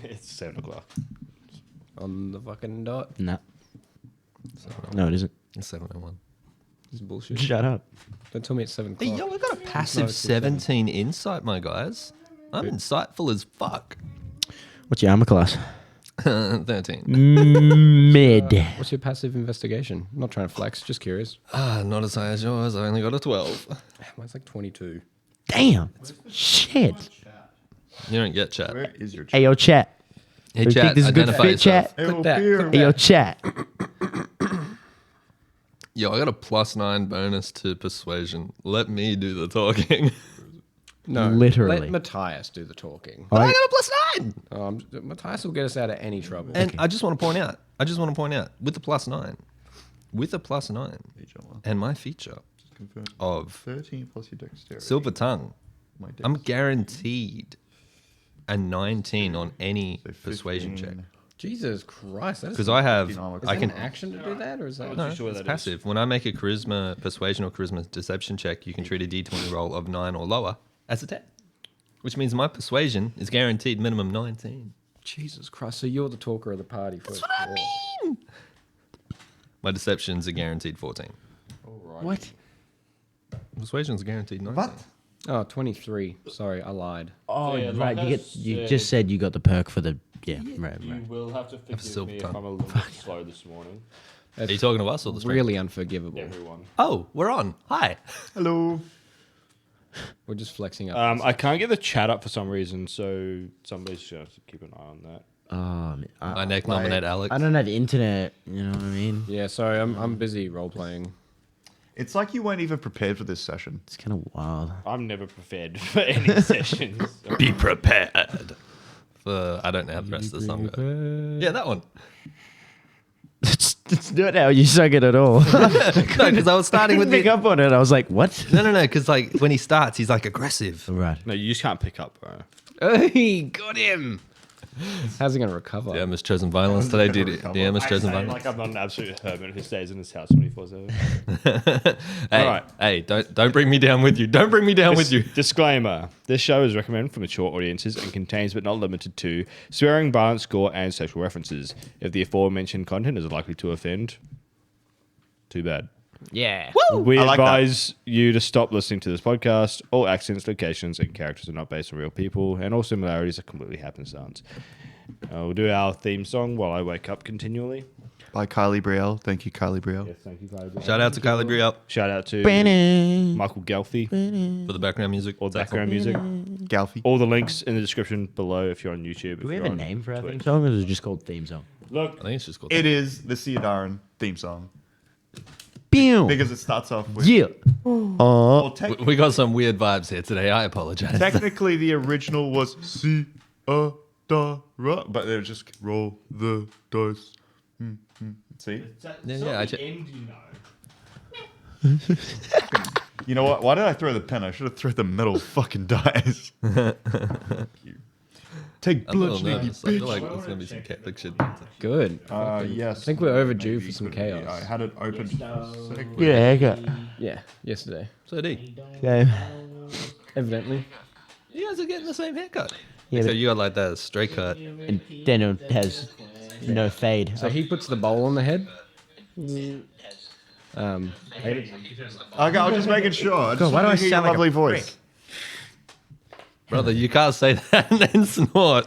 It's 7 o'clock. On the fucking dot. No. No, it isn't. It's 7:01. This is bullshit. Shut up. Don't tell me it's 7 o'clock. Hey, yo, I got a passive 17 insight, my guys. I'm insightful as fuck. What's your armor class? 13. Mid. What's your passive investigation? I'm not trying to flex, just curious. Not as high as yours. I only got a 12. Mine's like 22. Damn. Shit. You don't get chat. Where is your chat? Hey, yo, chat. Hey, You chat, think this is a good identify fit, yourself. chat? Click that. Hey, yo, chat. Yo, I got a +9 bonus to persuasion. Let me do the talking. No, Literally. Let Matthias do the talking. I got a +9! Matthias will get us out of any trouble. And I just want to point out, with the +9, and my feature Confirm. of 13 plus your dexterity. Silver Tongue, My dex. I'm guaranteed a 19 on any So persuasion check. 15. Jesus Christ, that is. Because I have, Is is I that can, an action to do that, or is that? no, sure it's that is. passive. When I make a charisma persuasion or charisma deception check, you can treat a d20 roll of 9 or lower as a 10. Which means my persuasion is guaranteed minimum 19. Jesus Christ! So you're the talker of the party. That's That's what I mean. My deception's a guaranteed 14. What? Persuasion's a guaranteed 19. What? Oh, 23. Sorry, I lied. Oh, Yeah, right. like You just said you got the perk for the. Yeah, right. You will have to forgive silver me if tongue. I'm a little bit slow this morning. Are you talking to us or the stream? Really unforgivable. Everyone. Oh, we're on. Hi. Hello. We're just flexing up. I can't get the chat up for some reason, so somebody's just gonna have to keep an eye on that. My neck nominate Alex. I don't have internet. You know what I mean? Yeah, sorry, I'm busy role playing. It's like you weren't even prepared for this session. It's kind of wild. I'm never prepared for any sessions. So. Be prepared. I don't know how the rest of the song goes. Yeah, that one. It's not how you sung it at all. No, because I was starting with pick the... up on it. I was like, what? No, because like when he starts, he's like aggressive. Right. No, you just can't pick up, bro. Hey, got him. How's he gonna recover? Yeah, Miss Chosen Violence today, did it? Yeah, Miss Chosen I say Violence. like I'm not an absolute hermit who stays in this house 24/7. Hey, Alright. hey, don't bring me down with you. Don't bring me down with you. Disclaimer: this show is recommended for mature audiences and contains, but not limited to, swearing, violence, gore, and sexual references. If the aforementioned content is likely to offend, too bad. Yeah. We I like that. advise you to stop listening to this podcast. All accents, locations, and characters are not based on real people, and all similarities are completely happenstance. We'll do our theme song while I wake up continually. By Kylie Brielle. Thank you, Kylie Brielle. Yes, thank you, Kylie. Shout out to Kylie Brielle Shout out to Bannon. Michael Gelfi, for the background music. all the background music. Galfy. All the links in the description below if you're on YouTube. Do we have a name for our theme song, or is it just called theme song? Look, I think it's just called. It is the Siadarin theme song. Pew. Because it starts off with... Yeah. Well, We got some weird vibes here today. I apologize. technically, the original was Siadarin, but they were just roll the dice. See? Yeah, I end, You know what? Why did I throw the pen? I should have thrown the metal fucking dice. Take I'm a little bludgeoning, you nervous. I feel bitch. like there's gonna be some Catholic shit. Good. Yes. I think we're overdue maybe for some could be. chaos. I had it open. Yeah, I got. Yeah, yesterday. So D, Yeah. Evidently. you guys are getting the same haircut. Yeah, So but- you got like that straight cut. And Daniel has no fade. So he puts the bowl on the head. Okay, I was just making sure. I just why do wanted I to hear your sound like a lovely voice? Brother, you can't say that and then snort.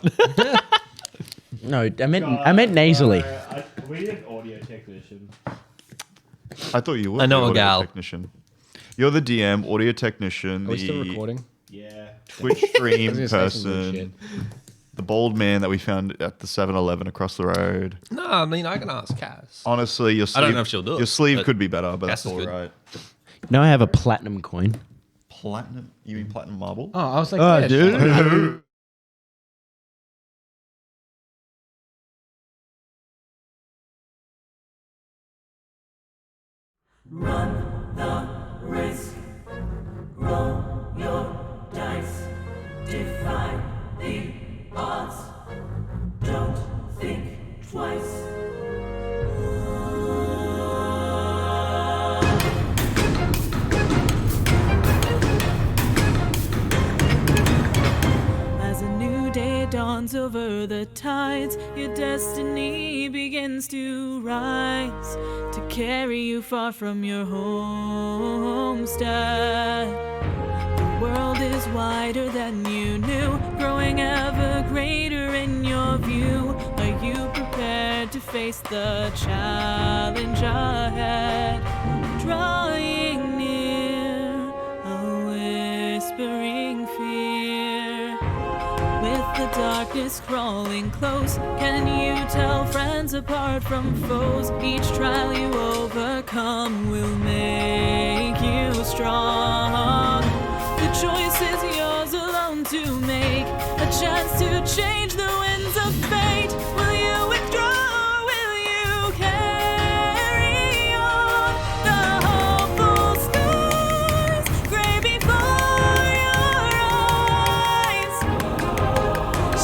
No, I meant nasally. We need an audio technician. I thought you would. I know be a audio gal. Technician. You're the DM, audio technician, Are we still the recording? Yeah. Twitch I stream was gonna say some weird person, the bald man that we found at the 7-Eleven across the road. No, I mean I can ask Cass. Honestly, your sleeve, I don't know if she'll do it, Your sleeve but could be better, but Cass that's is all good. right. Now I have a platinum coin. Platinum? You mean platinum marble? Oh, I was like, Oh, yeah, dude. Run the risk. Roll your dice. Defy the odds. Don't think twice. As a new day dawns over the tides, your destiny begins to rise to carry you far from your homestead. The world is wider than you knew, growing ever greater in your view. Are you prepared to face the challenge ahead? Drawing near, a whispering fear. With the darkness crawling close, can you tell friends apart from foes? Each trial you overcome will make you strong. The choice is yours alone to make, a chance to change the winds of fate. Will you withdraw or will you carry on? The hopeful skies gray before your eyes,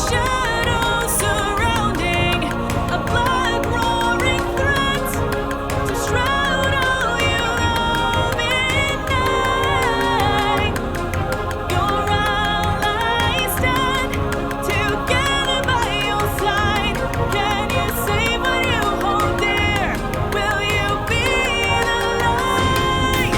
shadows surrounding, a black roaring threat to shroud all you love in night. Your allies stand together by your side. Can you save what you hold dear? Will you be the light?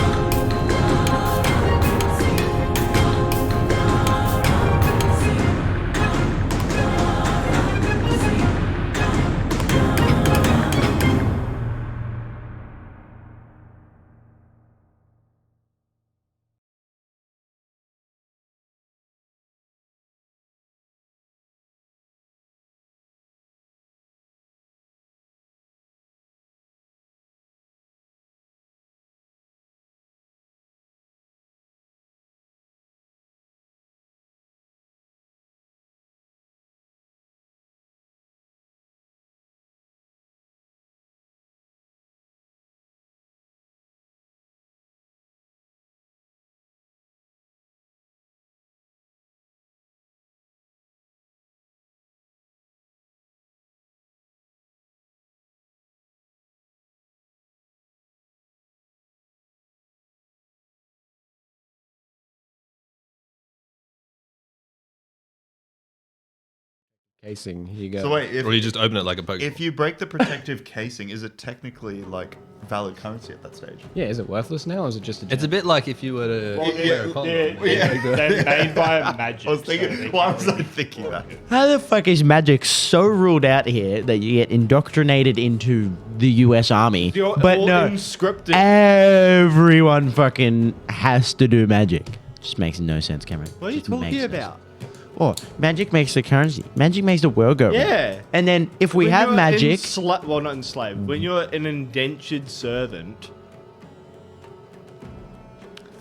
Casing. Here you go. So wait, Or you just open it like a Pokemon. if you break the protective casing, is it technically like valid currency at that stage? Yeah, is it worthless now or is it just a It's a bit like if you were to wear a condom. They're made by magic. I was thinking, why was I thinking that? How the fuck is magic so ruled out here that you get indoctrinated into the U.S. Army? You're But all no, unscripted. everyone fucking has to do magic. Just makes no sense, Cameron. What are you Just makes talking no about? sense. Oh, magic makes the currency. Magic makes the world go round. Yeah. And then if we When have you're magic, well, not enslaved. When you're an indentured servant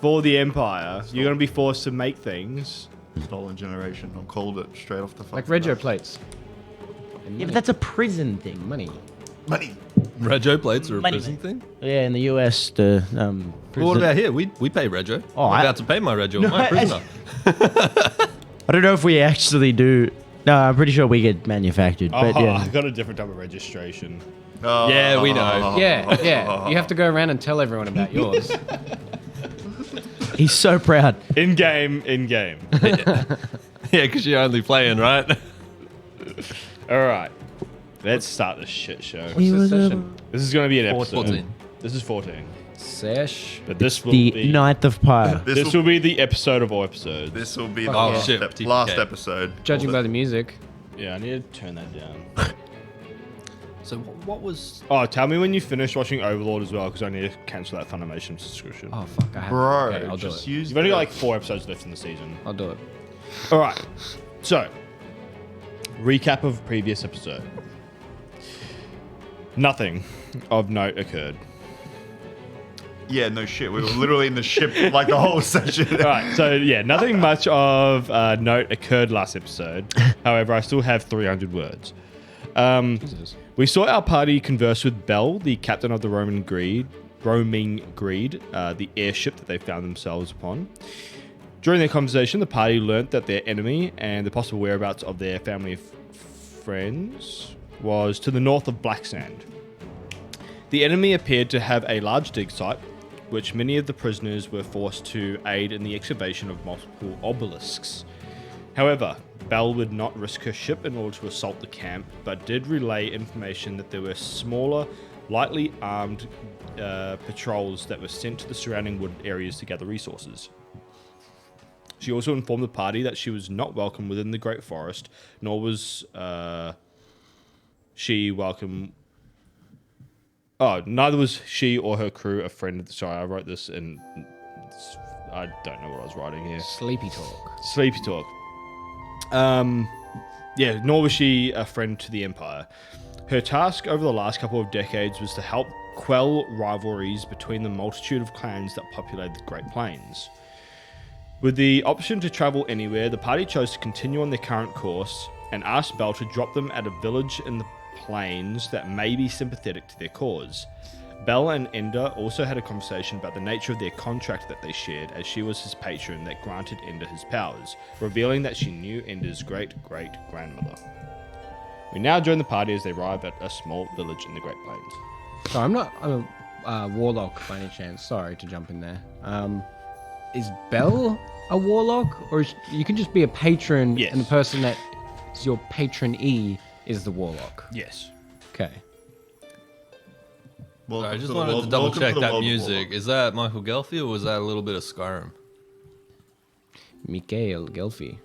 for the empire, you're going to be forced to make things. Stolen generation. I called it straight off the like fucking rego bat. plates. And yeah, but that's a prison thing. money. Money. Rego plates are a Money, prison mate. thing? Yeah, in the US, the Well, what about here? We pay Rego. Oh, I'm I- about to pay my Rego. No, I'm a prisoner. I don't know if we actually do. No, I'm pretty sure we get manufactured. Oh, But yeah. I got a different type of registration. Yeah, we know. Yeah, yeah. You have to go around and tell everyone about yours. He's so proud. In game. Yeah, because you're only playing, right? All right. Let's start this shit show. What's this session? This is going to be an episode. 14. This is 14. Sesh. But this will The be... Ninth of Pyre. This will be the episode of all episodes. This will be the Oh, last, shit. last TPK. episode. Judging Of by it. the music. Yeah, I need to turn that down. So what was... Oh, tell me when you finish watching Overlord as well, because I need to cancel that Funimation subscription. Oh fuck! I have. Bro, Okay, I'll do just it. use You've only the- got like 4 episodes left in the season. I'll do it. All right. So, recap of previous episode. Nothing of note occurred. Yeah, no shit. We were literally in the ship like the whole session. All right. So yeah, nothing much of note occurred last episode. However, I still have 300 words. We saw our party converse with Bell, the captain of the roaming greed, the airship that they found themselves upon. During their conversation, the party learnt that their enemy and the possible whereabouts of their family friends was to the north of Black Sand. The enemy appeared to have a large dig site, which many of the prisoners were forced to aid in the excavation of multiple obelisks. However, Bell would not risk her ship in order to assault the camp, but did relay information that there were smaller, lightly armed patrols that were sent to the surrounding wood areas to gather resources. She also informed the party that she was not welcome within the Great Forest, nor was she welcome. Oh, neither was she or her crew a friend of the. Sorry, I wrote this in. I don't know what I was writing here. Sleepy talk. Sleepy talk. Yeah, nor was she a friend to the Empire. Her task over the last couple of decades was to help quell rivalries between the multitude of clans that populated the Great Plains. With the option to travel anywhere, the party chose to continue on their current course and asked Bell to drop them at a village in the plains that may be sympathetic to their cause. Bell and Ender also had a conversation about the nature of their contract that they shared, as she was his patron that granted Ender his powers, revealing that she knew Ender's great-great-grandmother. We now join the party as they arrive at a small village in the Great Plains. So I'm a warlock by any chance. Sorry to jump in there. Is Bell a warlock, or you can just be a patron, Yes. and the person that is your patron-e is the warlock? Yes. Okay. I just wanted to double check that music. Is that Michael Gelfi or was that a little bit of Skyrim? Mikael Gelfi.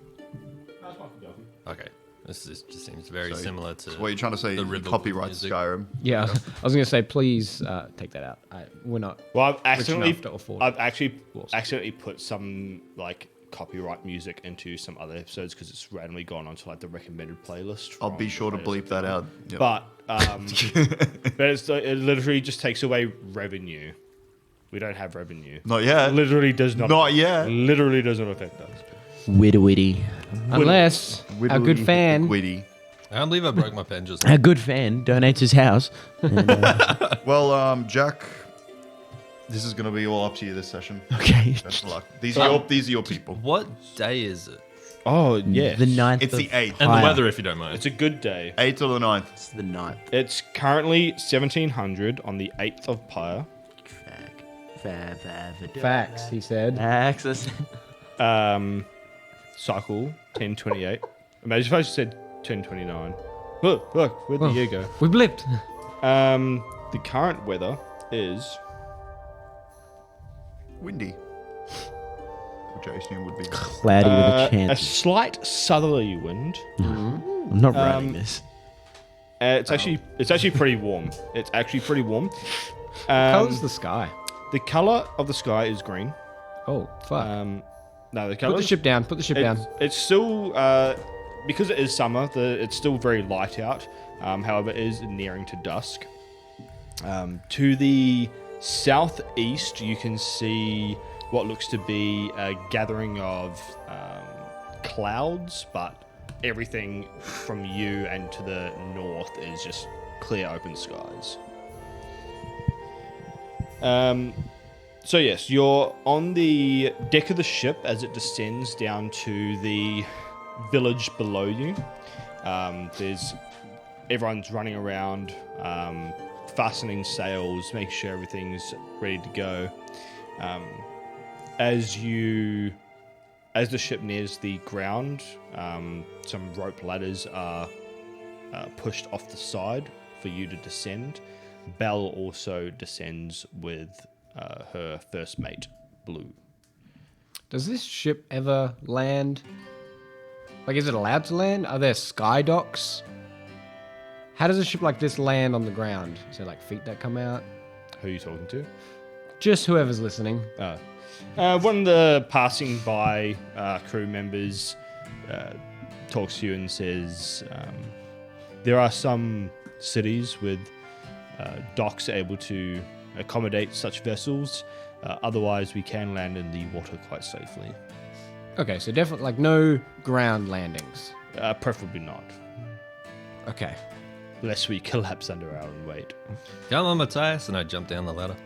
Okay. Just seems very similar to. What you're trying to say? the You rhythm copyright music. Skyrim. Yeah, I was going to say, please take that out. We're not. Well, I've accidentally, enough to afford I've actually Wolves. accidentally put some like copyright music into some other episodes because it's randomly gone onto like the recommended playlist. I'll be sure to bleep that out. Yep. But it literally just takes away revenue. We don't have revenue. Not yet. Literally does not. Not yet. Literally does not affect us. Witty. Unless our good fan. Witty. I can't believe I broke my pen just A good fan donates his house. And, Well, Jack, this is going to be all up to you this session. okay. Best of luck. These are your people. What day is it? Oh yeah, The 9th. It's the 8th. And Fire. the weather, if you don't mind. it's a good day. 8th or the 9th. It's the 9th. It's currently 1700 on the 8th of Pyre. Facts, he said. Access. Cycle 1028. Imagine if I just said 1029. Look, where'd the year go? We blipped. The current weather is Windy. Which I assume would be. Cloudy with a a chance. slight southerly wind. I'm not writing this. It's actually pretty warm. It's actually pretty warm. Color's the sky. The color of the sky is green. Oh, fuck. No, the Put color. the ship down. Put the ship down. It's still because it is summer. It's still very light out. However, it is nearing to dusk. To the southeast, you can see what looks to be a gathering of clouds, but everything from you and to the north is just clear, open skies. So yes, you're on the deck of the ship as it descends down to the village below you. Everyone's running around, fastening sails, making sure everything's ready to go. As the ship nears the ground, some rope ladders are pushed off the side for you to descend. Belle also descends with her first mate, Blue. Does this ship ever land? Like, is it allowed to land? Are there sky docks? How does a ship like this land on the ground? Is there like feet that come out? Who are you talking to? Just whoever's listening. One of the passing by crew members talks to you and says, there are some cities with docks able to accommodate such vessels. Otherwise, we can land in the water quite safely. Okay, so definitely like no ground landings. Preferably not, Okay. lest we collapse under our own weight. Come on, Matthias, and I jump down the ladder.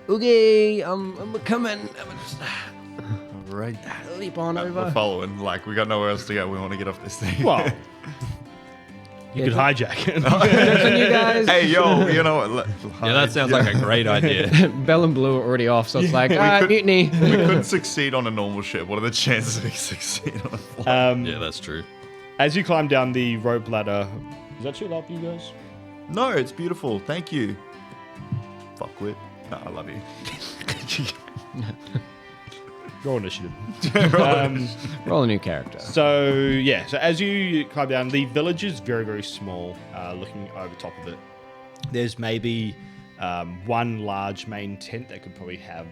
Okay, I'm coming. I'm just Right. leap on We're over. following. Like, we got nowhere else to go. We want to get off this thing. Well, You could hijack it. Can you guys? Hey, yo, you know what? Yeah, that sounds like a great idea. Bell and Blue are already off, so it's like, mutiny. We couldn't succeed on a normal ship. What are the chances we succeed on a flight? Yeah, that's true. As you climb down the rope ladder, is that too loud for you guys? No, it's beautiful. Thank you. Fuckwit. No, I love you. Roll initiative. Roll a new character. So as you climb down, the village is very, very small. Looking over top of it, there's maybe one large main tent that could probably have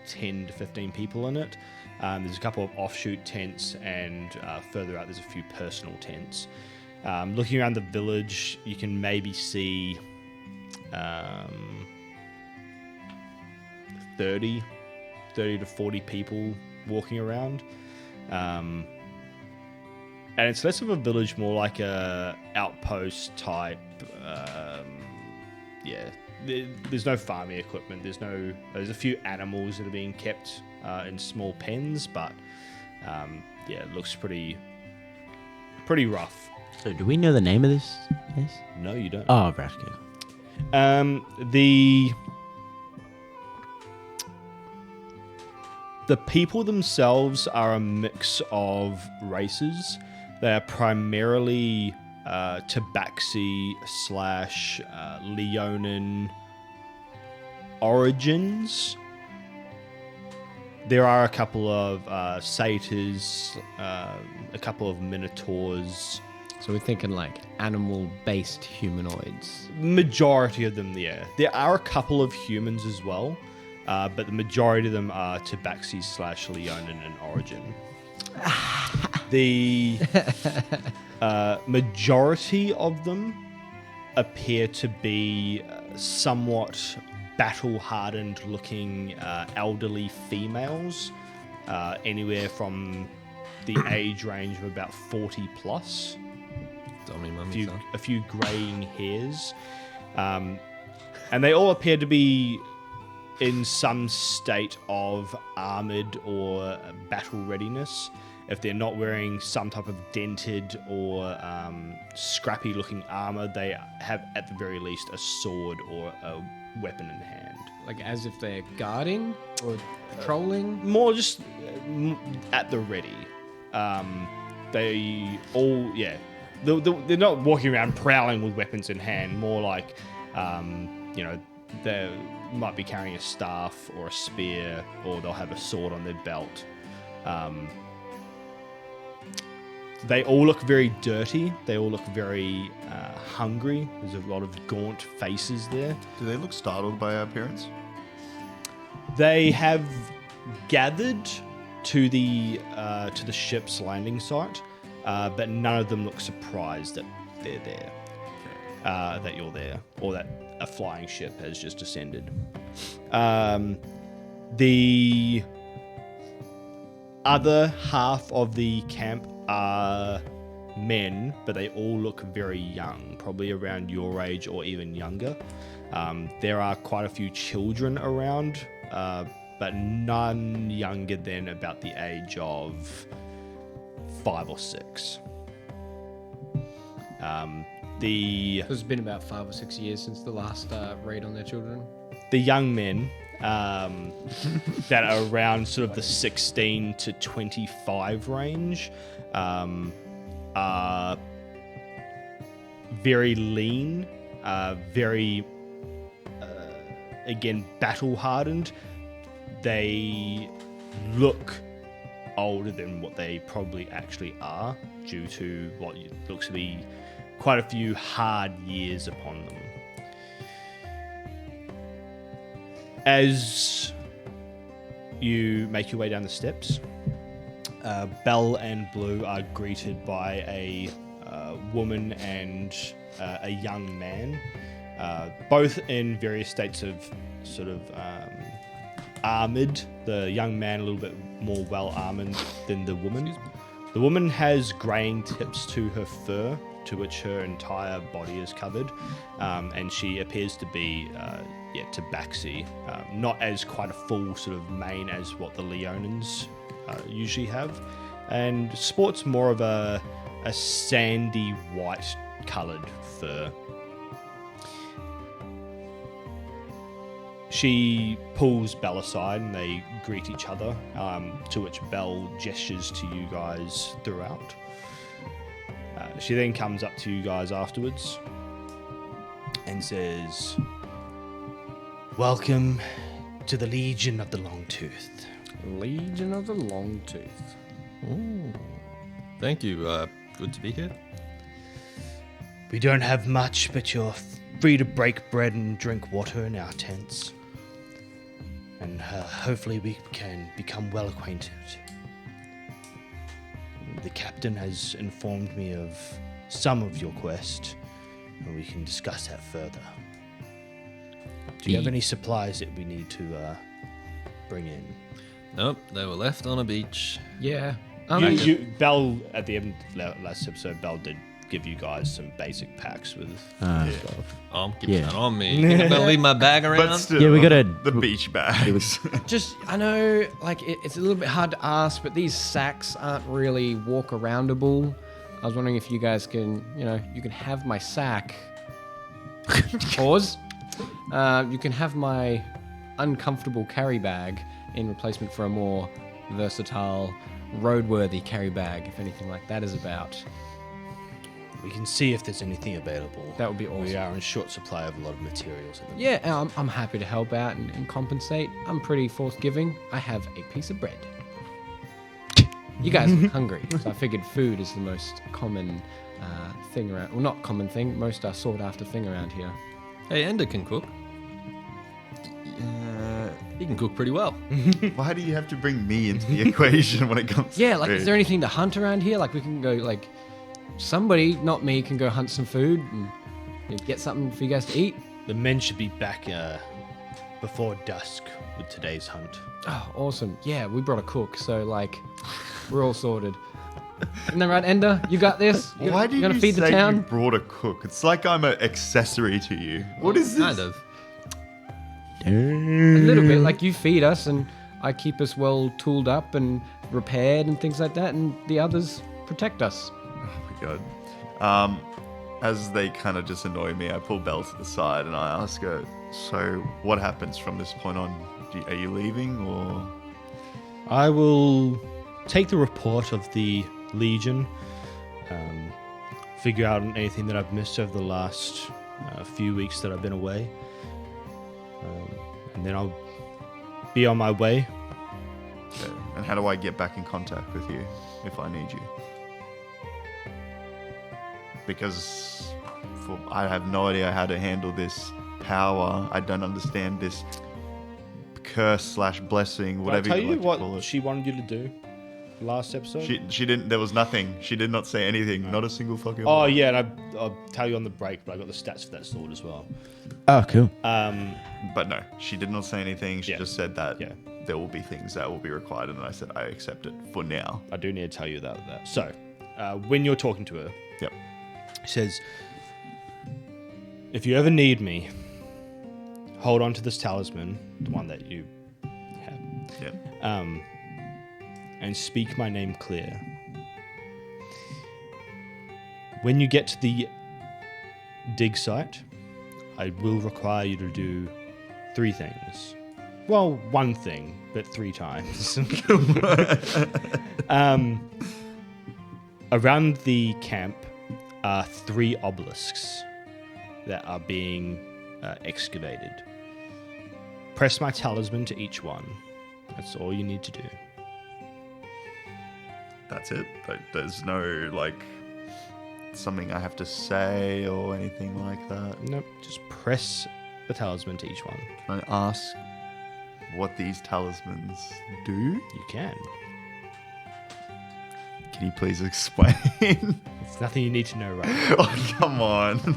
10 to 15 people in it. There's a couple of offshoot tents, and further out there's a few personal tents. Looking around the village, you can maybe see 30 to 40 people walking around. And it's less of a village, more like a outpost type. There's no farming equipment. There's a few animals that are being kept in small pens, but it looks pretty rough. So do we know the name of this place? No, you don't. Oh, right. Okay. The people themselves are a mix of races. They are primarily Tabaxi / Leonin origins. There are a couple of satyrs, a couple of minotaurs. So we're thinking like animal-based humanoids. Majority of them, yeah. There are a couple of humans as well. But the majority of them are Tabaxi / Leonin in origin. The majority of them appear to be somewhat battle-hardened looking elderly females, anywhere from the age range of about 40 plus. Dummy mummy, son. A few greying hairs. And they all appear to be in some state of armored or battle readiness. If they're not wearing some type of dented or scrappy looking armor, they have at the very least a sword or a weapon in hand. Like as if they're guarding or patrolling? More just at the ready. They all, they're not walking around prowling with weapons in hand. More like, they might be carrying a staff or a spear, or they'll have a sword on their belt. They all look very dirty. They all look very hungry. There's a lot of gaunt faces there. Do they look startled by our appearance? They have gathered to the ship's landing site, but none of them look surprised that they're there, that you're there, or that a flying ship has just descended. The other half of the camp are men, but they all look very young, probably around your age or even younger. There are quite a few children around, but none younger than about the age of 5 or 6. It's been about 5 or 6 years since the last raid on their children. The young men that are around sort of the 16 to 25 range are very lean, very, again, battle-hardened. They look older than what they probably actually are due to what looks to be quite a few hard years upon them. As you make your way down the steps, Belle and Blue are greeted by a woman and a young man, both in various states of sort of armored. The young man a little bit more well armored than the woman. The woman has graying tips to her fur, to which her entire body is covered, and she appears to be tabaxi, not as quite a full sort of mane as what the Leonins usually have, and sports more of a sandy white coloured fur. She pulls Belle aside and they greet each other, to which Belle gestures to you guys throughout. She then comes up to you guys afterwards and says, "Welcome to the Legion of the Longtooth." Legion of the Longtooth. Ooh. Thank you. Good to be here. We don't have much, but you're free to break bread and drink water in our tents. And hopefully we can become well acquainted. The captain has informed me of some of your quest, and we can discuss that further. Do you have any supplies that we need to bring in? Nope, they were left on a beach. Yeah. Belle, at the end of last episode, Belle did give you guys some basic packs with stuff. I'm keeping Yeah. that on me. You gonna leave my bag around? But still, Yeah, we gotta- the beach bags. Just, I know, like, it's a little bit hard to ask, but these sacks aren't really walk-aroundable. I was wondering if you guys can, you can have my sack. Pause. You can have my uncomfortable carry bag in replacement for a more versatile, roadworthy carry bag, if anything like that is about. We can see if there's anything available. That would be awesome. We are in short supply of a lot of materials. At the Yeah, I'm happy to help out and compensate. I'm pretty forthgiving. I have a piece of bread. You guys are hungry, so I figured food is the most common thing around. Well, not common thing, most sought after thing around here. Hey, Ender can cook. He can cook pretty well. Why do you have to bring me into the equation when it comes to Yeah, like, is food? there anything to hunt around here? Like, we can go, like, somebody, not me, can go hunt some food and get something for you guys to eat. The men should be back before dusk with today's hunt. Oh, awesome. Yeah, we brought a cook, so, like, we're all sorted. Isn't that right, Ender? You got this? Why do you you gonna feed the say you town? brought a cook? It's like I'm an accessory to you. What is this? Kind of. A little bit, like, you feed us and I keep us well tooled up and repaired and things like that, and the others protect us. Oh my god. As they kind of just annoy me, I pull Belle to the side and I ask her, "So, what happens from this point on? Are you leaving or?" I will take the report of the Legion, figure out anything that I've missed over the last few weeks that I've been away, and then I'll be on my way. Okay. And how do I get back in contact with you if I need you? Because I have no idea how to handle this power. I don't understand this curse/blessing, whatever Did I tell you you like to what call it. she wanted you to do last episode? She didn't. There was nothing. She did not say anything. Not a single fucking. Oh word. yeah, and I'll tell you on the break, but I got the stats for that sword as well. Oh, cool. But no, she did not say anything. She Yeah. just said that Yeah. there will be things that will be required, and I said I accept it for now. I do need to tell you that. So, when you're talking to her, Yep. she says, "If you ever need me, hold on to this talisman, the one that you have, Yeah. and speak my name clear. When you get to the dig site, I will require you to do 3 things. Well, 1 thing, but 3 times. Around the camp are 3 obelisks that are being excavated. Press my talisman to each one. That's all you need to do. That's it. There's no like something I have to say or anything like that. Nope, just press the talisman to each one. Can I ask what these talismans do? You can. Can you please explain? It's nothing you need to know right now. Oh, come on.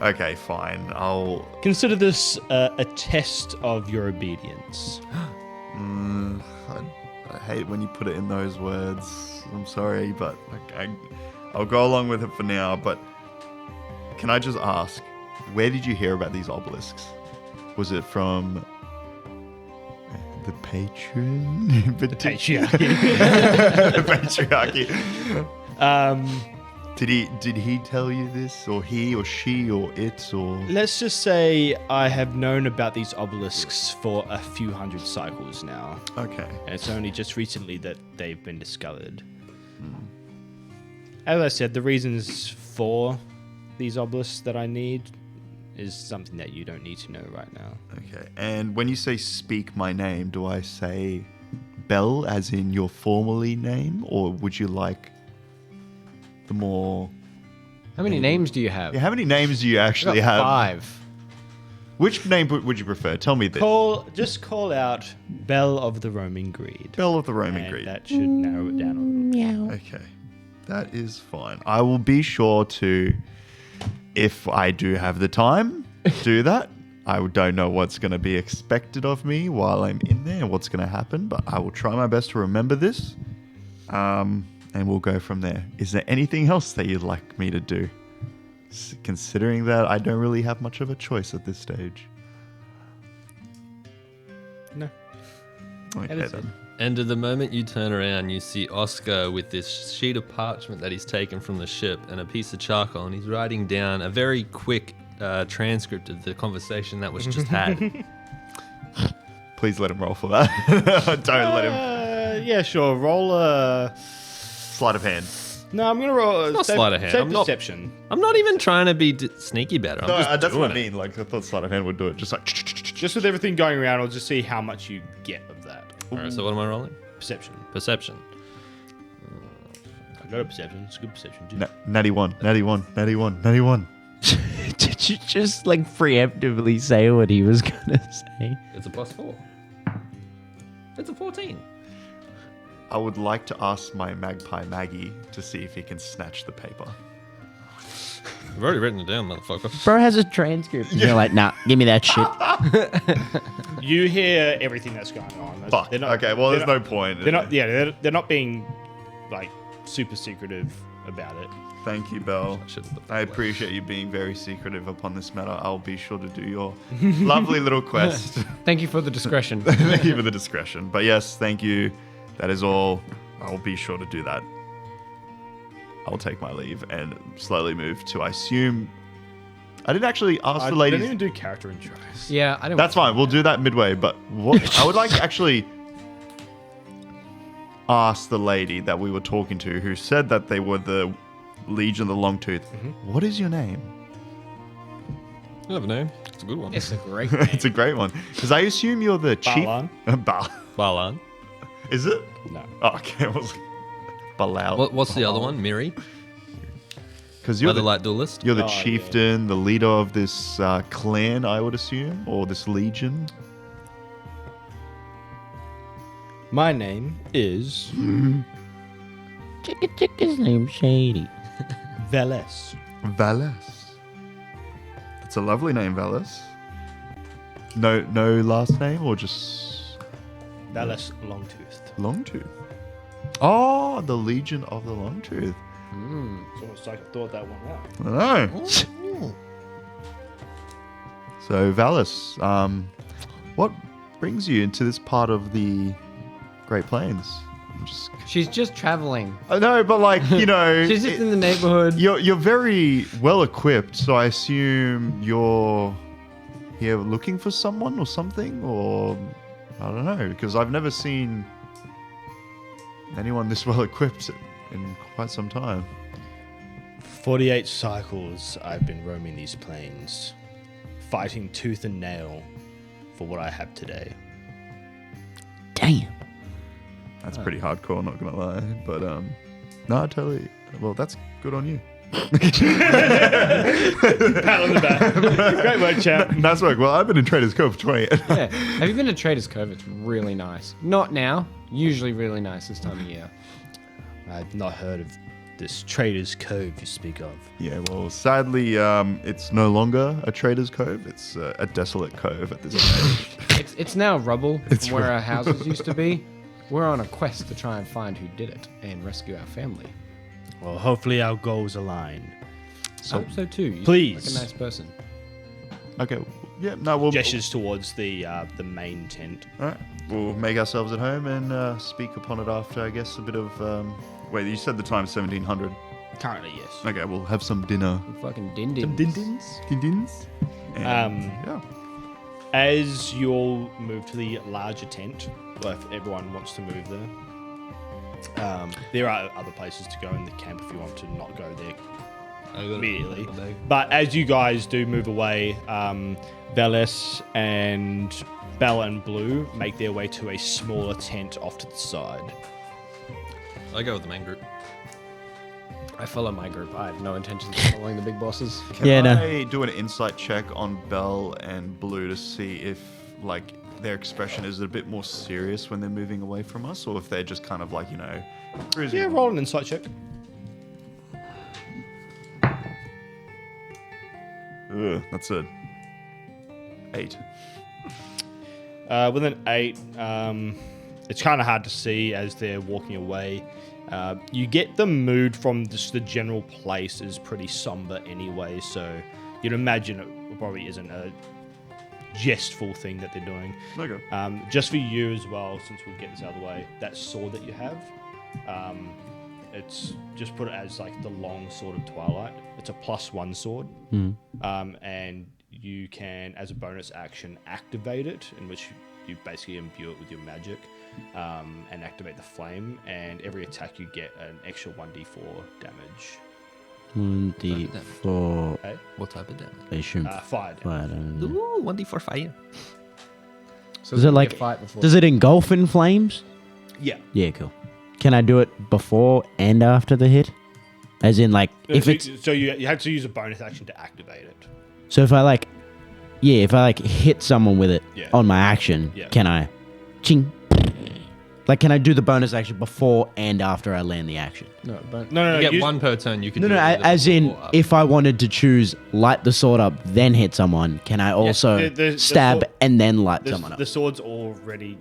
Okay, fine. I'll. Consider this a test of your obedience. I hate when you put it in those words. I'm sorry, but I'll go along with it for now. But can I just ask, where did you hear about these obelisks? Was it from the patron? The patriarchy. The patriarchy. Did he tell you this, or he, or she, or it, or? Let's just say I have known about these obelisks for a few hundred cycles now. Okay. And it's only just recently that they've been discovered. As I said, the reasons for these obelisks that I need is something that you don't need to know right now. Okay. And when you say speak my name, do I say Bell as in your formerly name, or would you like the more? How many names do you have? Yeah, how many names do you I actually got have? 5. Which name would you prefer? Tell me this. Just call out Bell of the Roaming Greed. Bell of the Roman And Greed. that should narrow it down a little bit. Okay. That is fine. I will be sure to, if I do have the time, do that. I don't know what's going to be expected of me while I'm in there and what's going to happen, but I will try my best to remember this. And we'll go from there. Is there anything else that you'd like me to do? Considering that I don't really have much of a choice at this stage. No. Okay then. And at the moment you turn around, you see Oscar with this sheet of parchment that he's taken from the ship and a piece of charcoal, and he's writing down a very quick transcript of the conversation that was just had. Please let him roll for that. Don't let him. Yeah, sure. Roll a... Sleight of hand. No, I'm going to roll... Not sleight of hand. Say I'm not- perception. I'm not even trying to be sneaky about it. I'm No, just that's what I doing it. mean. Like, I thought sleight of hand would do it. Just like... Just with everything going around, I'll just see how much you get of that. All right, so what am I rolling? Perception. Perception. I got a perception. It's a good perception, too. Natty one. Natty one. Natty one. Natty one. Did you just like preemptively say what he was gonna say? It's a +4. It's a 14. I would like to ask my magpie Maggie to see if he can snatch the paper. I've already written it down, motherfucker. Bro has a transcript. And you're like, nah, give me that shit. You hear everything that's going on. Fuck. They're not- Okay, well, they're there's not- no point. They're not. Yeah, they're not being like super secretive about it. Thank you, Belle. should've looked I that way. appreciate you being very secretive upon this matter. I'll be sure to do your lovely little quest. Thank you for the discretion. Thank you for the discretion. But yes, thank you. That is all. I'll be sure to do that. I'll take my leave and slowly move to, I assume... I didn't actually ask I the ladies... didn't even do character intros. Yeah, I don't. That's fine. We'll do that midway. But what I would like to actually ask the lady that we were talking to who said that they were the Legion of the Longtooth. What is your name? I have a name. It's a good one. It's a great name. It's a great one. Because I assume you're the chief... Balan? Balan. Is it? No. Oh, okay. I was like, Balal. What's the other one? Miri? Because you're Weatherlight Duelist? You're the Oh, chieftain, the leader of this clan, I would assume, or this legion. My name is Chicka's name's Shady. Veles. Valis. That's a lovely name, Valis. No last name, or just Veles Longtooth. Longtooth. Oh, the Legion of the Longtooth. It's almost like I thought that one out. I know. So, Valis, what brings you into this part of the Great Plains? She's just traveling. I know, but like, you know, She's just in the neighborhood. you're very well equipped, so I assume you're here looking for someone or something, or I don't know, because I've never seen anyone this well equipped in quite some time. 48 cycles I've been roaming these plains, fighting tooth and nail for what I have today. Damn. That's pretty hardcore, not gonna lie. But no, totally. Well, that's good on you. Pat on the back. Great work, chap. Nice work. Well, I've been in Traders Cove for 20. Yeah. Have you been to Traders Cove? It's really nice. Not now. Usually really nice this time of year. I've not heard of this Trader's Cove you speak of. Yeah, well, sadly, it's no longer a Traders Cove. It's a desolate cove at this stage. It's now rubble It's from where our rubble. houses used to be. We're on a quest to try and find who did it and rescue our family. Well, hopefully our goals align. I hope so too. You Please. seem like a nice person. Okay. Yeah. No. We'll Gestures towards the main tent. All right. We'll make ourselves at home and speak upon it after. I guess a bit of. Wait, you said the time 1700. Currently, yes. Okay, we'll have some dinner. Fucking din-din. Din-dins. And, yeah. As you all move to the larger tent, well, if everyone wants to move there are other places to go in the camp if you want to not go there immediately. But as you guys do move away, Veles and Bella and Blue make their way to a smaller tent off to the side. I go with the main group. I follow my group. I have no intentions of following the big bosses. Can I do an insight check on Belle and Blue to see if, like, their expression is a bit more serious when they're moving away from us, or if they're just kind of like, you know, cruising? Yeah, roll an insight check. That's a 8. With an 8, it's kind of hard to see as they're walking away. You get the mood from just the general place is pretty somber anyway, so you'd imagine it probably isn't a jestful thing that they're doing. Okay. Just for you as well, since we'll get this out of the way, that sword that you have, it's just put it as like the long sword of Twilight. It's a +1 sword, and you can, as a bonus action, activate it, in which you basically imbue it with your magic, and activate the flame. And every attack you get an extra 1d4 damage. 1d4. Okay? What type of damage? They should Fire damage. fire damage. Ooh, 1d4 fire. So Is it like? fight before? Does it engulf in flames? Yeah. Yeah, cool. Can I do it before and after the hit? As in, like, if it's So you had to use a bonus action to activate it. so if I like, if I like hit someone with it Yeah. on my action, Yeah. can I, ching? Like, can I do the bonus action before and after I land the action? No, but No, You get use- one per turn. You can No, do no. it either As in, before or if I wanted to choose light the sword up, then hit someone, can I also the stab sword- and then light the, someone up? the sword's already.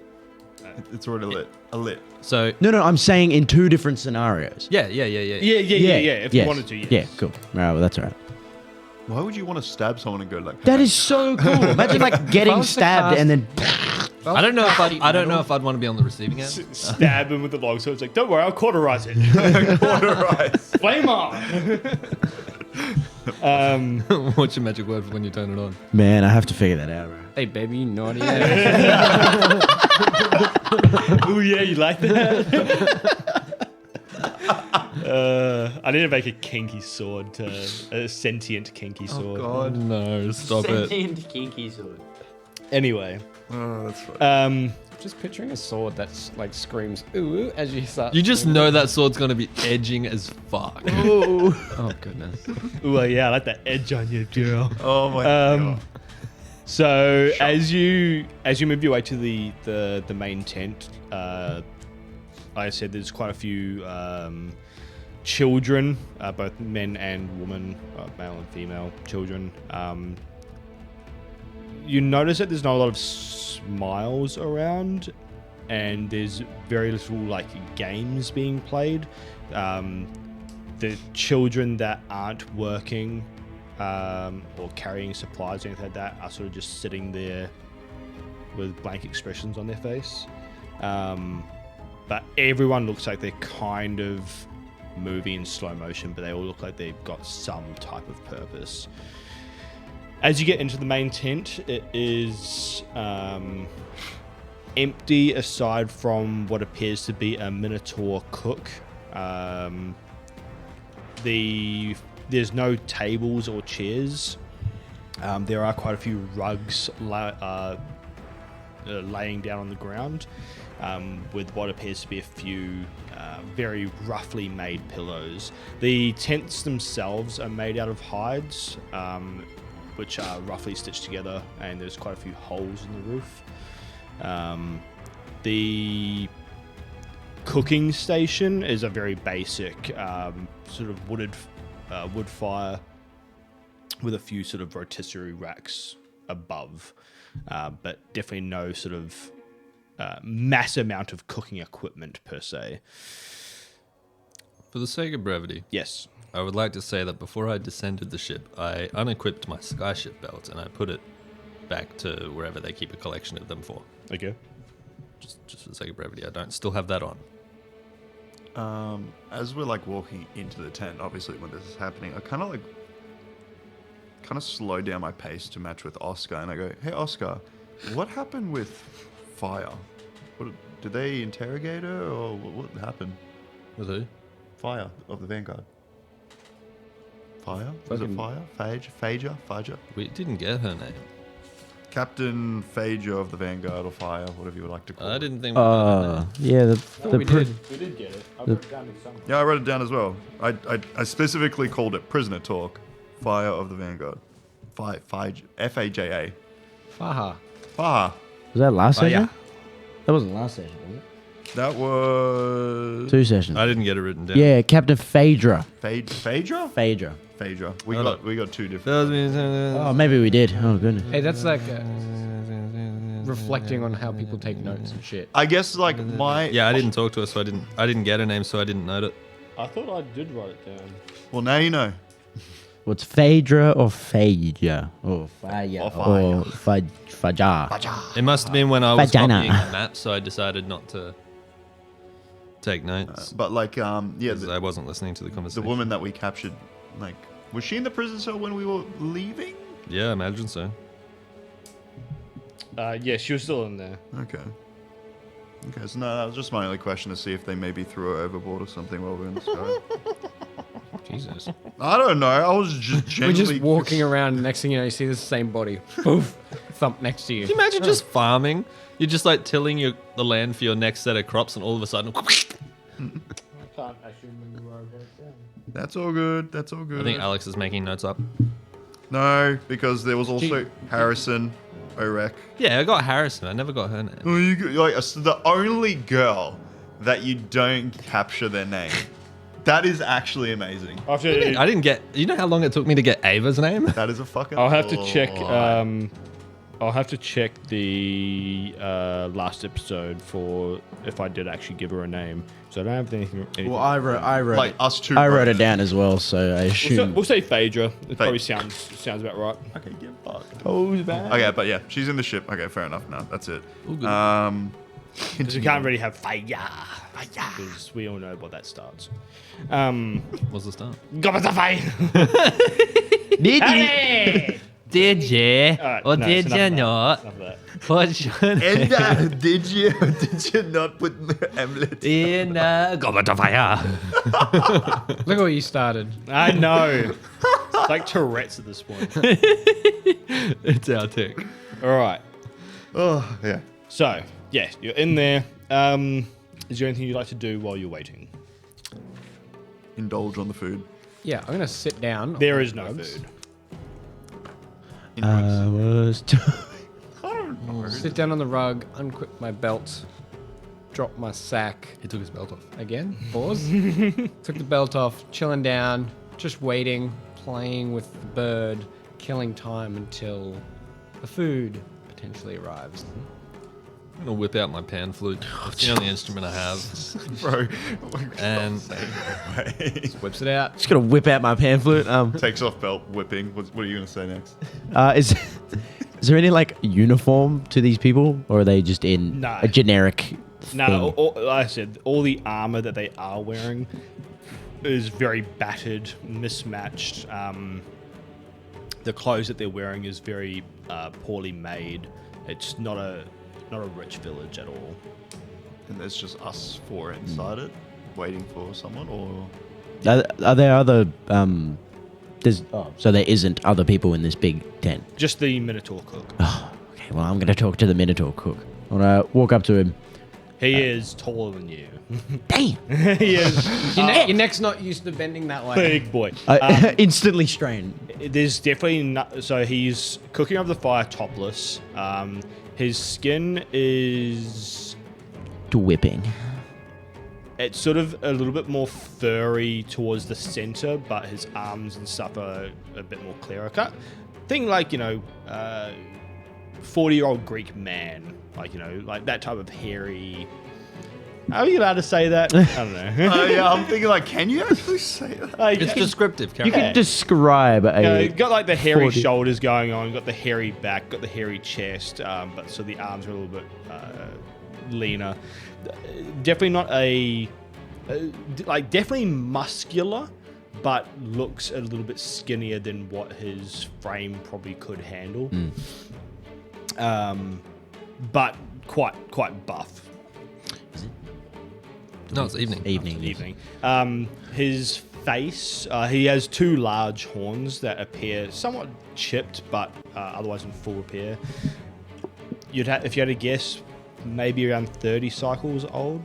It's already lit. Lit. So No, I'm saying in two different scenarios. yeah. Yeah. If you wanted to, yes. Yeah, cool. All right, well, that's all right. Why would you want to stab someone and go like That is so cool. Imagine like getting was to stabbed cast- and then. I don't know if I'd want to be on the receiving end. Stab him with the long sword. It's like, don't worry, I'll cauterize it. Cauterize. Flame on. What's your magic word for when you turn it on? Man, I have to figure that out, bro. hey, baby, you naughty ass. Oh yeah, you like that? I need to make a kinky sword, a sentient kinky sword. God, no! Stop it. kinky sword. Anyway, Oh, that's right. Just picturing a sword that's like screams ooh as you start. You just know that sword's gonna be edging as fuck. Oh goodness. ooh yeah, I like that edge on you, girl. Oh my god. So as you move your way to the main tent, like I said, there's quite a few children, both men and women, male and female children. You notice that there's not a lot of smiles around, and there's very little like games being played. The children that aren't working or carrying supplies or anything like that are sort of just sitting there with blank expressions on their face. But everyone looks like they're kind of moving in slow motion, but they all look like they've got some type of purpose. As you get into the main tent, it is empty aside from what appears to be a Minotaur cook. There's no tables or chairs. There are quite a few rugs laying down on the ground, with what appears to be a few very roughly made pillows. The tents themselves are made out of hides, which are roughly stitched together, and there's quite a few holes in the roof. The cooking station is a very basic sort of wood fire with a few sort of rotisserie racks above, but definitely no sort of mass amount of cooking equipment per se. For the sake of brevity, Yes. I would like to say that before I descended the ship, I unequipped my skyship belt and I put it back to wherever they keep a collection of them for. Okay. Just for the sake of brevity, I don't still have that on. As we're like walking into the tent, obviously when this is happening, I kind of slow down my pace to match with Oscar, and I go, "Hey, Oscar, what happened with Fire? Did they interrogate her, or what happened? With who? Fire of the Vanguard. Fire? Was it Fire? Phaedra? We didn't get her name. Captain Phaedra of the Vanguard, or Fire, whatever you would like to call it. I didn't think we got her name. Yeah, we did. We did get it. I wrote it down in some. Yeah, I wrote it down as well. I specifically called it Prisoner Talk, Fire of the Vanguard. Faja. Faha. Faha. Was that last session? yeah. That wasn't last session, was it? That was 2 sessions. I didn't get it written down. Yeah, Captain Phaedra. Phaedra? Phaedra. Phaedra. Hold up. We got 2 different. Oh, maybe we did. Oh, goodness. Hey, that's like reflecting on how people take notes and shit. I guess like my Yeah, I didn't talk to her, so I didn't get her name, so I didn't note it. I thought I did write it down. Well, now you know. What's Phaedra or Phaedra? Or Fire? Or Or Fajar? It must have been when I was Vagina. copying the map, so I decided not to take notes But like yeah, because I wasn't listening to the the conversation. woman that we captured, like, was she in the prison cell when we were leaving? Yeah, I imagine so. Yeah, she was still in there. Okay. Okay, so no, that was just my only question, to see if they maybe threw her overboard or something while we were in the sky. Jesus. I don't know. I was just We're genuinely just walking around, and next thing you know, you see the same body. Poof. Thump next to you. Can you imagine just farming? You're just like tilling the land for your next set of crops, and all of a sudden, I can't actually remember where I wrote it down. That's all good. That's all good. I think Alex is making notes up. No, because there was also Harrison, Orek. Yeah, I got Harrison. I never got her name. Oh, the only girl that you don't capture their name. That is actually amazing. I I didn't get. You know how long it took me to get Ava's name? That is a fucking. I'll have to check. lie. I'll have to check the last episode for if I did actually give her a name. So I don't have anything. Well, I wrote like it. us two. I wrote wrote it down as well, so I assume. We'll say Phaedra. It probably sounds about right. Okay, get fucked. Oh, bad. Okay, but yeah, she's in the ship. Okay, fair enough. No, that's it. All good. Because we can't really have Fire. Because we all know what that starts. What's the start? Did Hey! Did you? Alright, Or no, did it's you enough not? of that. What's your name? And did you not put Hamlet? In Goblet of Fire. Look at what you started. I know. It's like Tourette's at this point. It's our tick. All right. Oh yeah. So, yeah, you're in there. Is there anything you'd like to do while you're waiting? Indulge on the food. Yeah, I'm gonna sit down. There on is the no rugs. food. I was. Sit down on the rug, unquick my belt, drop my sack He took his belt off. again. Pause. Took the belt off, chilling down, just waiting, playing with the bird, killing time until the food potentially arrives. I'm gonna whip out my pan flute. It's the only instrument I have. Bro. And Whips it out. Just gonna whip out my pan flute. Takes off belt, whipping. What are you gonna say next? Is there any like uniform to these people, or are they just in No. a generic? No, thing? like I said, all the armor that they are wearing is very battered, mismatched. The clothes that they're wearing is very poorly made. It's not a rich village at all. And there's just us four inside it, waiting for someone, or Are there other? So there isn't other people in this big tent. Just the Minotaur cook. Okay, well I'm gonna talk to the Minotaur cook. I'm gonna walk up to him. He is taller than you. Damn! He is Your neck's not used to bending that way. big boy. Instantly strained. There's definitely so he's cooking over the fire topless. His skin is To whipping. it's sort of a little bit more furry towards the center, but his arms and stuff are a bit more clearer cut. Think like 40-year-old Greek man, like that type of hairy. Are you allowed to say that? I don't know. yeah, I'm thinking like, can you actually say that? Like, it's descriptive. You can describe a. got like the hairy 40. shoulders going on, got the hairy back, got the hairy chest, but so the arms are a little bit leaner. Definitely not a like definitely muscular, but looks a little bit skinnier than what his frame probably could handle. But quite buff. No, it's evening. Evening. His face, he has 2 large horns that appear somewhat chipped, but otherwise in full repair. If you had to guess, maybe around 30 cycles old.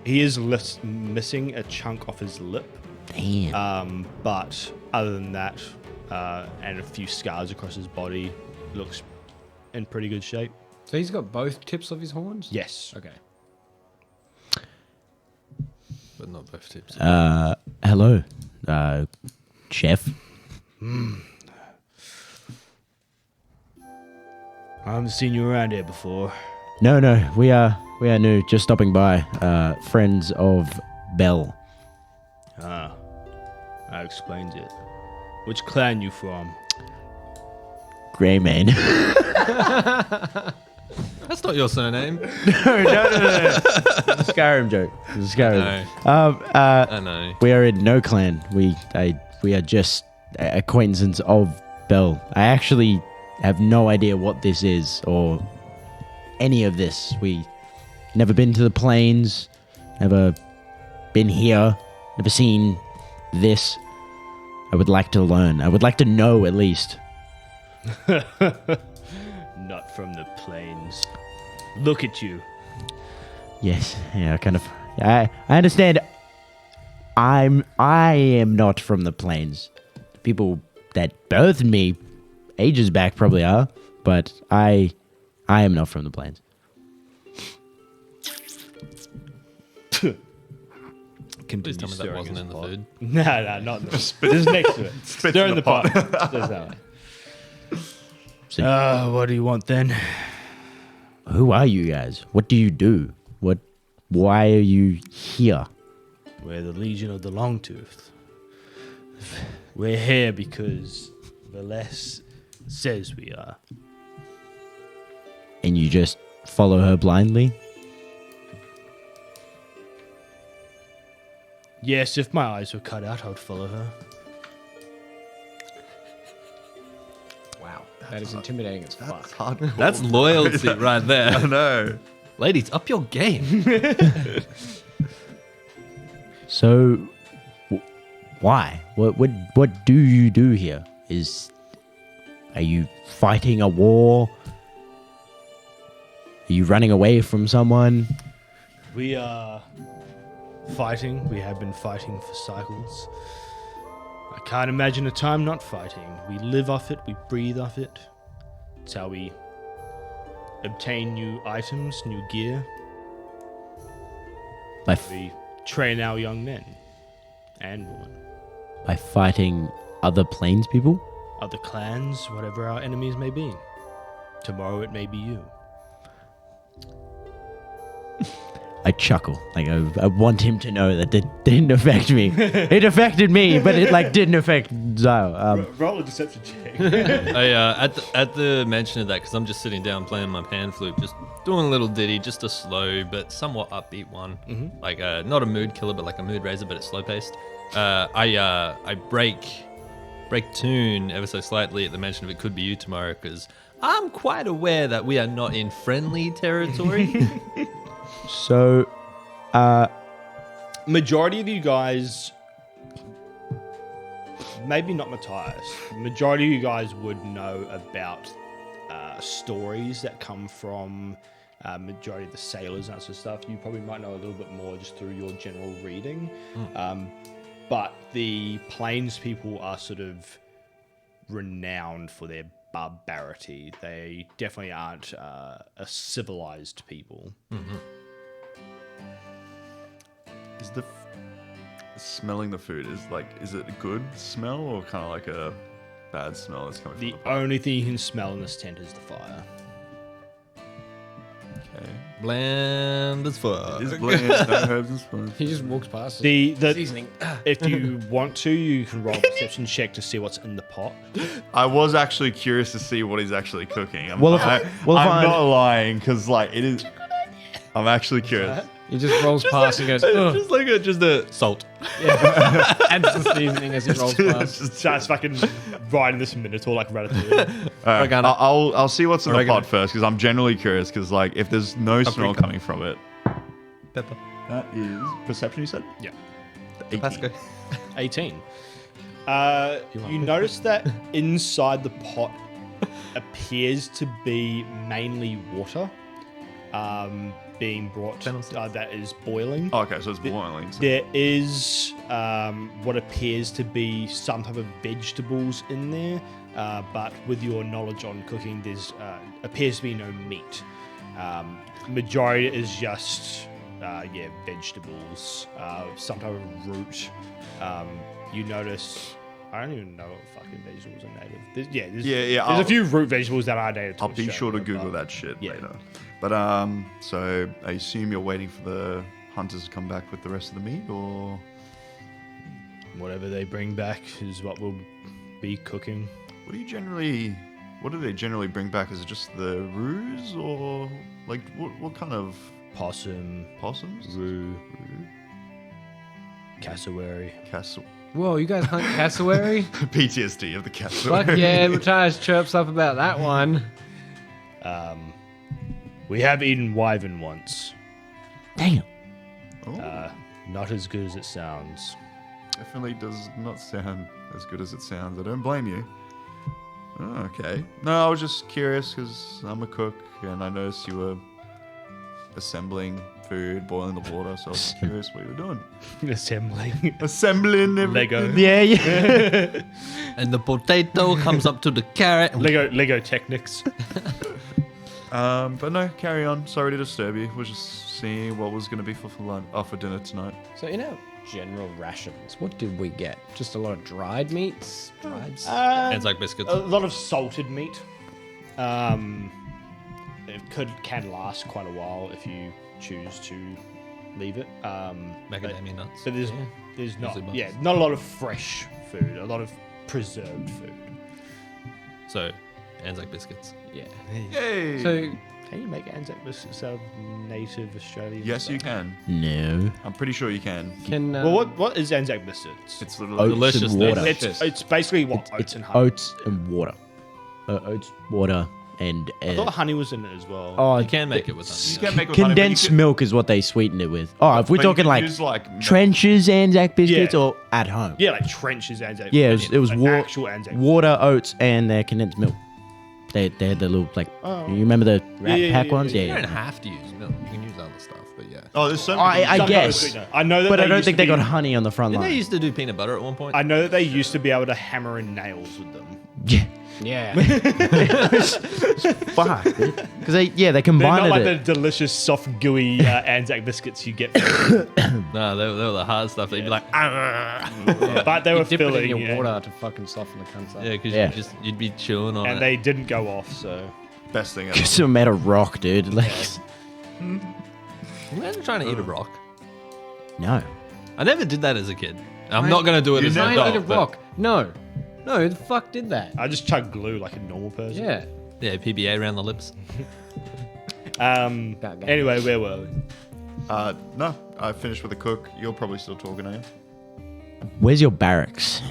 He is missing a chunk off his lip. Damn. But other than that, and a few scars across his body, looks in pretty good shape. So he's got both tips of his horns? Yes. Okay. But not both tips. Hello, chef. I haven't seen you around here before. No, we are new. Just stopping by. Friends of Bell. Ah, that explains it. Which clan you from? Greymane. That's not your surname. no. It's a Skyrim joke. It's a Skyrim. I know. We are in no clan. We are just acquaintances of Bell. I actually have no idea what this is or any of this. We never been to the plains, never been here, never seen this. I would like to learn. I would like to know at least. Not from the plains. Look at you. Yes, yeah, kind of. I understand. I am not from the plains. The people that birthed me ages back probably are, but I am not from the plains. Please tell me that wasn't in the food. No, not in the food. This is next to it. Stir in the pot. Just that way. So, What do you want then? who are you guys? What do you do? Why are you here? We're the Legion of the Longtooth. We're here because Velez says we are. And you just follow her blindly? Yes, if my eyes were cut out, I would follow her. Wow. That is intimidating as fuck. Hardcore. That's loyalty right I there. know. Ladies, up your game. So, why? What do you do here? Are you fighting a war? Are you running away from someone? We are fighting. We have been fighting for cycles. I can't imagine a time not fighting. We live off it. We breathe off it. It's how we obtain new items, new gear. We train our young men and women. By fighting other plains people? Other clans, whatever our enemies may be. Tomorrow it may be you. I chuckle. Like I want him to know that it didn't affect me. It affected me, but it didn't affect Zyle. Roll a deception check. At the mention of that, because I'm just sitting down playing my pan flute, just doing a little ditty, just a slow but somewhat upbeat one, like not a mood killer, but like a mood raiser, but it's slow paced. I break tune ever so slightly at the mention of it could be you tomorrow, because I'm quite aware that we are not in friendly territory. So, Majority of you guys, maybe not Matthias, majority of you guys would know about stories that come from majority of the sailors and that sort of stuff. You probably might know a little bit more just through your general reading. But the plains people are sort of renowned for their barbarity. They definitely aren't a civilized people. Is the smelling the food is it a good smell or kind of like a bad smell that's coming The from the pot? only thing you can smell in this tent is the fire. Okay. Bland as fuck. It is bland, no herbs and spices. He just walks past. The seasoning. If you want to, you can roll a perception check to see what's in the pot. I was actually curious to see what he's actually cooking. I'm Well, if not I- lying because it is. I'm actually curious. He just rolls past and goes, ugh. Just like just the salt. Adds the seasoning as he rolls past. Just starts fucking riding this Minotaur like Ratatouille. All right, Oregano. I'll see what's in the Oregano. pot first because I'm generally curious because like if there's no smell Paprika. coming from it, Pepper. that is perception. You said Yeah. 18. Tabasco. 18. You notice that inside the pot appears to be mainly water being brought that is boiling. Oh, okay, so it's boiling. So There is what appears to be some type of vegetables in there, but with your knowledge on cooking, there's appears to be no meat. Majority is just vegetables, some type of root. You notice. I don't even know what fucking vegetables are native. There's I'll- a few root vegetables that are native. To I'll be sure to Australia, Google but- that shit yeah. later. But so I assume you're waiting for the hunters to come back with the rest of the meat, or Whatever they bring back is what we'll be cooking. what do they generally bring back? Is it just the roos, or like what kind of Possum, possums? roo, cassowary. Castle Whoa, you guys hunt cassowary? PTSD of the cassowary. Fuck yeah, Matthias chirps up about that one. We have eaten wyvern once. Damn. Oh, Not as good as it sounds. definitely does not sound as good as it sounds. I don't blame you. Oh, okay. No, I was just curious because I'm a cook and I noticed you were assembling food, boiling the water, so I was curious what you were doing. Assembling Assembling everything. Lego. Yeah. And the potato comes up to the carrot. Lego Technics. But no, carry on. Sorry to disturb you. We're just seeing what was going to be for lunch, for dinner tonight. So in our general rations, what did we get? Just a lot of dried meats? And like biscuits. A lot of salted meat. It can last quite a while if you choose to leave it. Macadamia nuts. So there's not Usually bugs. not a lot of fresh food. A lot of preserved food. So, Anzac biscuits. Yeah. Yay! So Can you make Anzac biscuits out of native Australian? yes, stuff? you can. No. I'm pretty sure you can. can Well, what is Anzac biscuits? It's literally Oats Delicious, and water. It's basically what oats It's and honey. oats and water. Oats, water, and I thought honey was in it as well. oh, You can make it with you honey. can make it with honey, but you condensed can- milk is what they sweeten it with. Oh, if we're but you talking can like use, like trenches Anzac biscuits Yeah. or at home. Yeah, like trenches Anzac. Yeah, it was like wa- actual Anzac. water, oats, and their condensed milk. They had the little like. You remember the Rat Yeah, Pack yeah, ones? yeah, Yeah. You don't have to use milk. You can use other stuff, but yeah. Oh, there's so many. I Some guess, kind of sweetener. I know that but they I don't used think to they got be- honey on the front Didn't they line. used to do peanut butter at one point? I know that they used to be able to hammer in nails with them. Yeah. yeah. Fuck. Because they They're not combined like it. the delicious, soft, gooey Anzac biscuits you get. No, they were the hard stuff. They'd be like, But they were Dip it in filling. your Yeah. water to fucking soften the cunts up. yeah, because Yeah. you'd be chewing on And it. they didn't go off, so. best thing ever. Just some made of rock, dude. Like, Imagine trying to eat a rock. no. I never did that as a kid. I'm not gonna do it You as an Try never- and adult. eat a rock. No. No, who the fuck did that? I just chug glue like a normal person. Yeah. But yeah, PBA around the lips. Anyway, where were we? No, I finished with the cook. You're probably still talking, are you? Where's your barracks?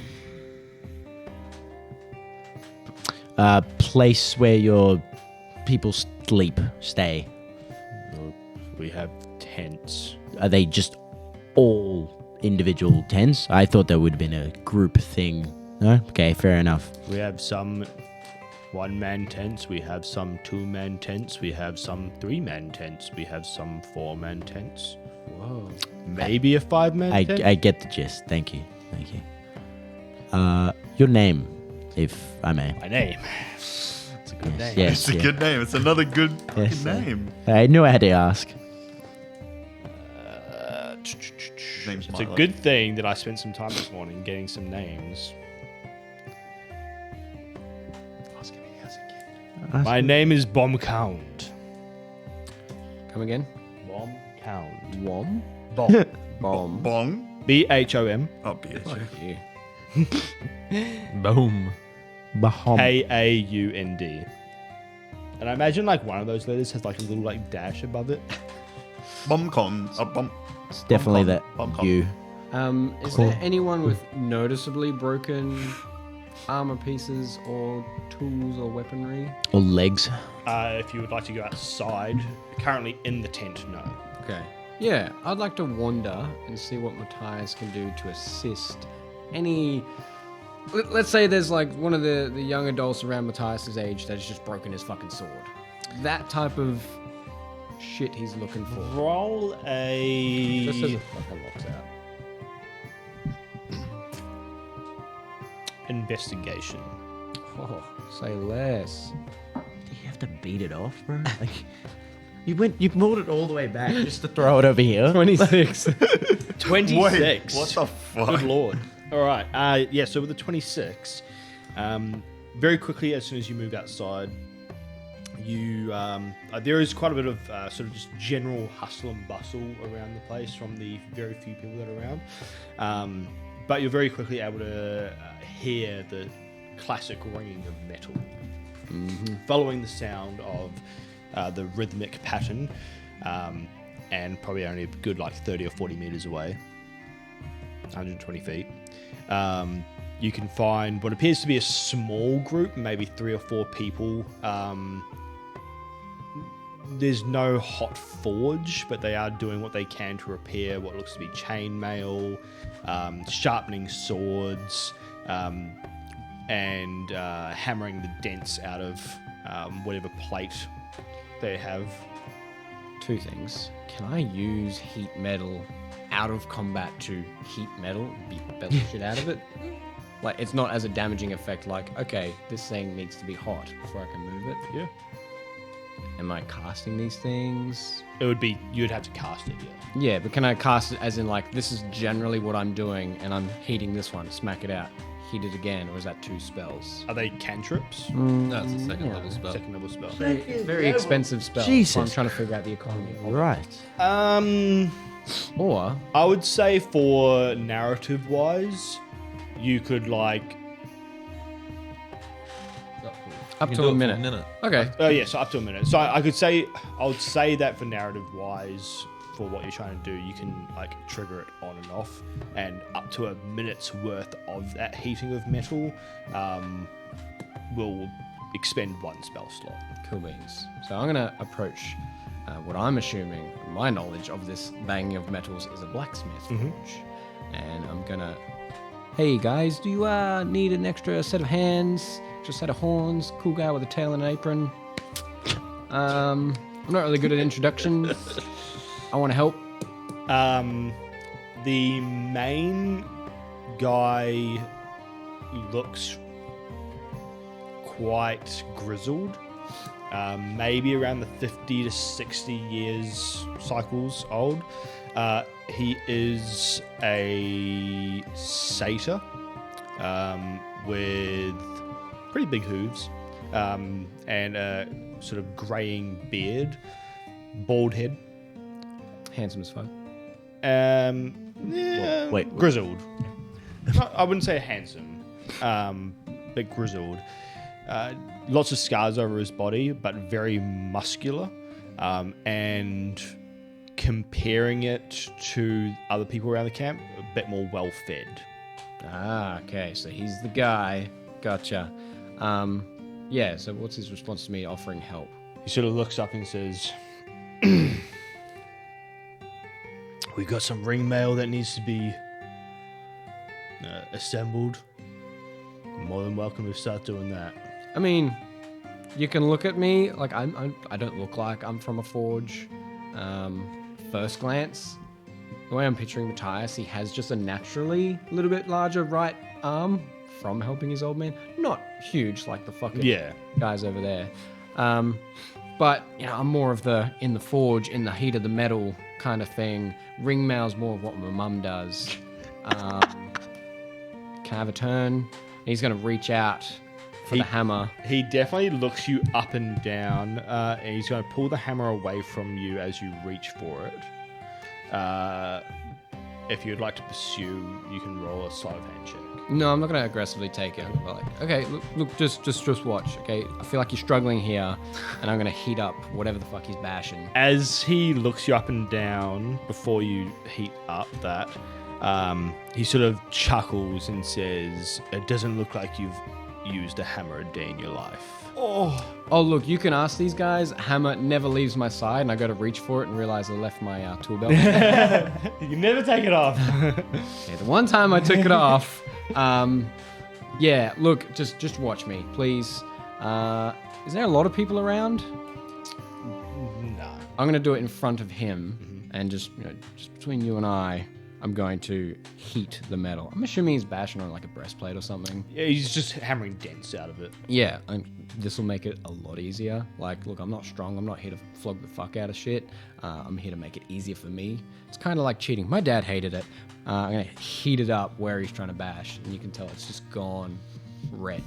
Place where your people sleep, stay. We have tents. Are they just all individual tents? I thought that would have been a group thing. No? Okay, fair enough. We have some one-man tents. We have some two-man tents. We have some three-man tents. We have some four-man tents. Whoa. Maybe a five-man tent. I get the gist. Thank you. Thank you. Your name, if I may. My name. It's a good Yes, name. yes, It's a yeah. good name. It's another good fucking Yes, name. I knew I had to ask. Name's It's a Milo. good thing that I spent some time this morning getting some names. My name is Bombhound. Come again? Bombhound. Wom? Bomb. Bomb. Bong. B-H-O-M. Oh, bitch. Fuck you. Boom. Baham. K-A-U-N-D. And I imagine like one of those letters has like a little like dash above it. Bumcon. It's definitely that Bumcon. you. Is there anyone with noticeably broken armor pieces or tools or weaponry? Or legs. If you would like to go outside, currently in the tent, no. Okay. Yeah, I'd like to wander and see what Matthias can do to assist any. Let's say there's like one of the young adults around Matthias's age that's just broken his fucking sword. That type of shit he's looking for. Roll a. Just as it fucking locks out. Investigation. Oh, say less. Do you have to beat it off, bro? Like, you pulled it all the way back just to throw it over here. 26. 26. Wait, what the fuck? Good lord. All right. Yeah, so with the 26, very quickly, as soon as you move outside, you there is quite a bit of sort of just general hustle and bustle around the place from the very few people that are around. But you're very quickly able to hear the classic ringing of metal, following the sound of the rhythmic pattern, and probably only a good like 30 or 40 meters away, 120 feet. You can find what appears to be a small group, maybe 3 or 4 people. There's no hot forge, but they are doing what they can to repair what looks to be chainmail, sharpening swords, and hammering the dents out of whatever plate they have. 2 things. Can I use heat metal out of combat to heat metal, beat the shit out of it? Like, it's not as a damaging effect, like, okay, this thing needs to be hot before I can move it. Yeah. Am I casting these things? It would be, you'd have to cast it, yeah. Yeah, but can I cast it as in, like, this is generally what I'm doing, and I'm heating this one, smack it out, heat it again, or is that 2 spells? Are they cantrips? No, it's a second level spell. Second level spell. It's a very expensive spell. Jesus. So I'm trying to figure out the economy. Right. Or, I would say for narrative wise, you could like. up You to can a do it for minute. Okay. Oh yeah, so up to a minute. So I would say that for narrative wise, for what you're trying to do, you can like trigger it on and off, and up to a minute's worth of that heating of metal will expend 1 spell slot. Cool beans. So I'm going to approach what I'm assuming, my knowledge of this banging of metals is a blacksmith forge. And I'm going to, hey guys, do you need an extra set of hands, extra set of horns, cool guy with a tail and an apron? I'm not really good at introductions. I want to help. The main guy looks quite grizzled, maybe around the 50 to 60 years cycles old. He is a satyr with pretty big hooves and a sort of greying beard, bald head. Handsome as fuck. Yeah, Wait. grizzled. I wouldn't say handsome, but grizzled. Lots of scars over his body, but very muscular. And comparing it to other people around the camp, a bit more well-fed. Ah, okay. So he's the guy. Gotcha. Yeah, so what's his response to me offering help? He sort of looks up and says, "We've got some ring mail that needs to be assembled. More than welcome to start doing that." I mean, you can look at me like I don't look like I'm from a forge. First glance, the way I'm picturing Matthias, he has just a naturally a little bit larger right arm from helping his old man. Not huge like the fucking guys over there. But you know, I'm more of the in the forge, in the heat of the metal kind of thing. Ring mail's more of what my mum does. Can I have a turn? And he's gonna reach out for the hammer. He definitely looks you up and down, and he's going to pull the hammer away from you as you reach for it. if you'd like to pursue, you can roll a sleight of hand check. No, I'm not gonna aggressively take it. I'm gonna be like, okay, look, just watch. Okay, I feel like you're struggling here, and I'm gonna heat up whatever the fuck he's bashing. As he looks you up and down before you heat up that, he sort of chuckles and says, "It doesn't look like you've used a hammer a day in your life." Oh, look, you can ask these guys. Hammer never leaves my side, and I go to reach for it and realize I left my tool belt. You never take it off. Okay, the one time I took it off. Yeah, look, just watch me, please. Is there a lot of people around? No. I'm gonna do it in front of him, and just between you and I'm going to heat the metal. I'm assuming he's bashing on like a breastplate or something. Yeah, he's just hammering dents out of it. Yeah, this will make it a lot easier. Like, look, I'm not strong. I'm not here to flog the fuck out of shit. I'm here to make it easier for me. It's kind of like cheating. My dad hated it. I'm going to heat it up where he's trying to bash, and you can tell it's just gone red.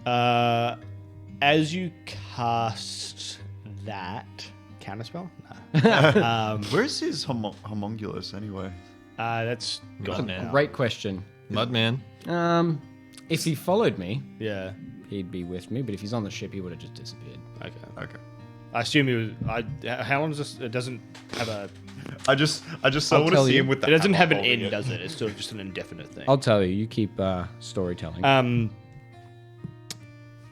As you cast that counterspell, no. Where's his homunculus anyway? That's gone Mudman. now. Great question. Mudman. If he followed me, Yeah. he'd be with me, but if he's on the ship, he would have just disappeared. Okay. I assume he was. How long is this? It doesn't have a. I just so I'll want to tell see you. him with the It doesn't hammer have an holding end, it. does it? It's still just an indefinite thing. I'll tell you. You keep storytelling.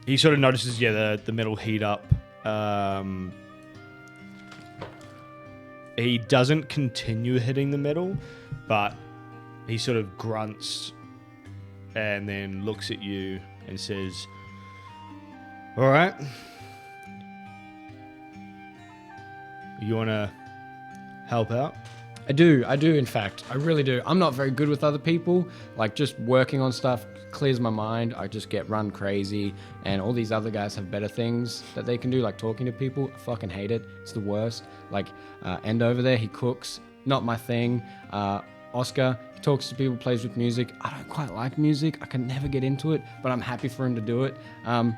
He sort of notices, the metal heat up. He doesn't continue hitting the metal, but he sort of grunts and then looks at you and says, "All right, you want to help out?" I do, in fact. I really do. I'm not very good with other people. Like, just working on stuff clears my mind. I just get run crazy. And all these other guys have better things that they can do, like talking to people. I fucking hate it. It's the worst. Like, End over there, he cooks. Not my thing. Oscar, he talks to people, plays with music. I don't quite like music. I can never get into it, but I'm happy for him to do it. And,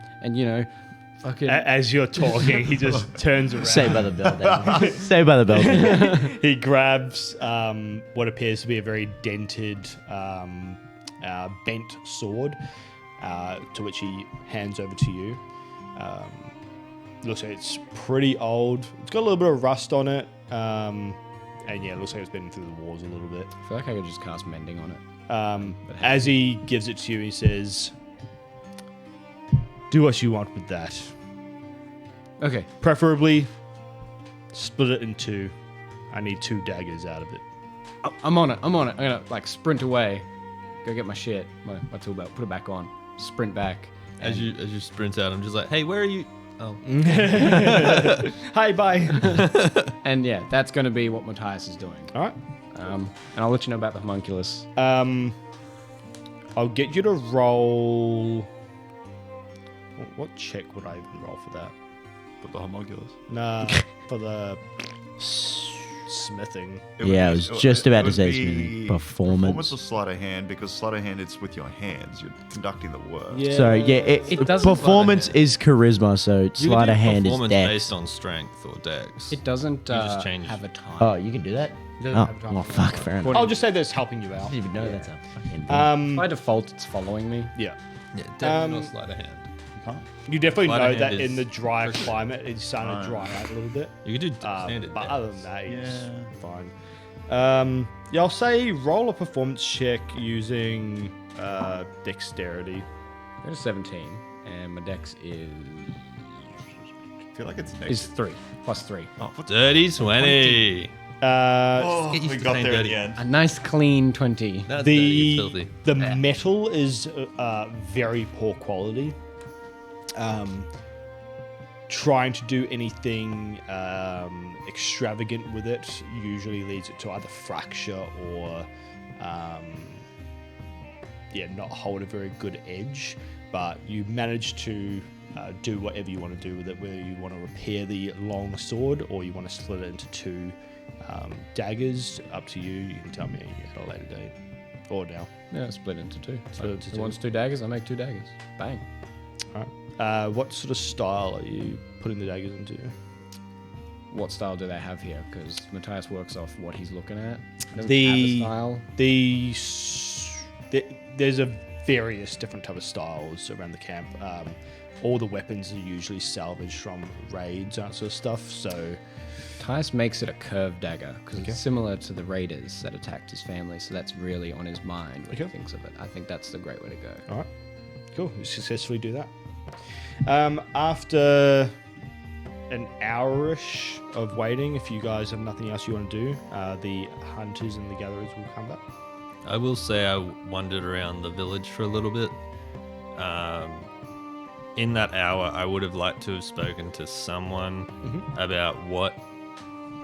fucking... As you're talking, he just turns around. Saved by the bell. Dan. Saved by the bell. Dan. He grabs what appears to be a very dented, bent sword, to which he hands over to you. Looks like it's pretty old. It's got a little bit of rust on it. And yeah, it looks like it's been through the wars a little bit. I feel like I could just cast mending on it. As he gives it to you, he says, "Do what you want with that. Okay. Preferably, split it in two. I need 2 daggers out of it." I'm on it. I'm gonna sprint away, go get my shit, my tool belt, put it back on, sprint back. As you sprint out, I'm just like, hey, where are you? Oh, Hi, bye. And yeah, that's gonna be what Matthias is doing. All right. And I'll let you know about the homunculus. I'll get you to roll. What check would I even roll for that? But the homunculus. Nah, for the smithing. Yeah, I was just about to say would something. be Performance. or sleight of hand, because sleight of hand, it's with your hands. You're conducting the work. Yeah. So yeah, It doesn't- performance is charisma, so you can sleight do of hand is performance dex. based on strength or dex. It doesn't just change. have a time. Oh, you can do that. Doesn't Oh, have time well, for fuck, that. fair enough. I'll just say that it's helping you I out. didn't even know that's a fucking thing. By default, it's following me. Yeah. Yeah, definitely not sleight of hand. You definitely Sleight know of hand that is in the dry tricky. climate, it's starting to dry out a little bit. You can do standard But dex. other than that, it's Yeah. fine. Yeah, I'll say roll a performance check using dexterity. I got a 17, and my dex is I feel like it's next. 3 plus 3. Dirty 20. Oh, Get used we to got saying there dirty. at the end. A nice clean 20. That's dirty, it's The filthy. metal is very poor quality. Trying to do anything extravagant with it usually leads it to either fracture or not hold a very good edge. But you manage to do whatever you want to do with it, whether you want to repair the long sword or you want to split it into 2 daggers. Up to you. You can tell me at a later date or now. Yeah, split into 2. Split into Who 2. wants 2 daggers? I make 2 daggers. Bang. All right. What sort of style are you putting the daggers into? what style do they have here? Because Matthias works off what he's looking at. Doesn't The- have a style. There's a various different type of styles around the camp. All the weapons are usually salvaged from raids and that sort of stuff. So Matthias makes it a curved dagger because it's similar to the raiders that attacked his family. So that's really on his mind when he thinks of it. I think that's the great way to go. all right, cool. You successfully do that. After an hour-ish of waiting, if you guys have nothing else you want to do, the hunters and the gatherers will come back. I will say I wandered around the village for a little bit. In that hour, I would have liked to have spoken to someone about what,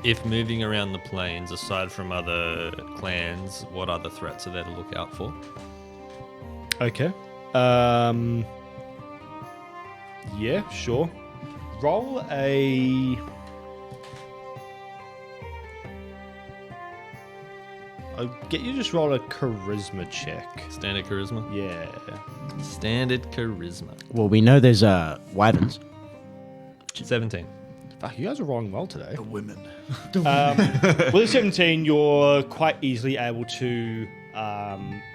if moving around the plains, aside from other clans, what other threats are there to look out for? Okay. Yeah, sure. Roll a... I'll get you to just roll a charisma check. Standard charisma? Yeah. Standard charisma. Well, we know there's wyverns. 17. Fuck, you guys are rolling well today. The women. With a 17, you're quite easily able to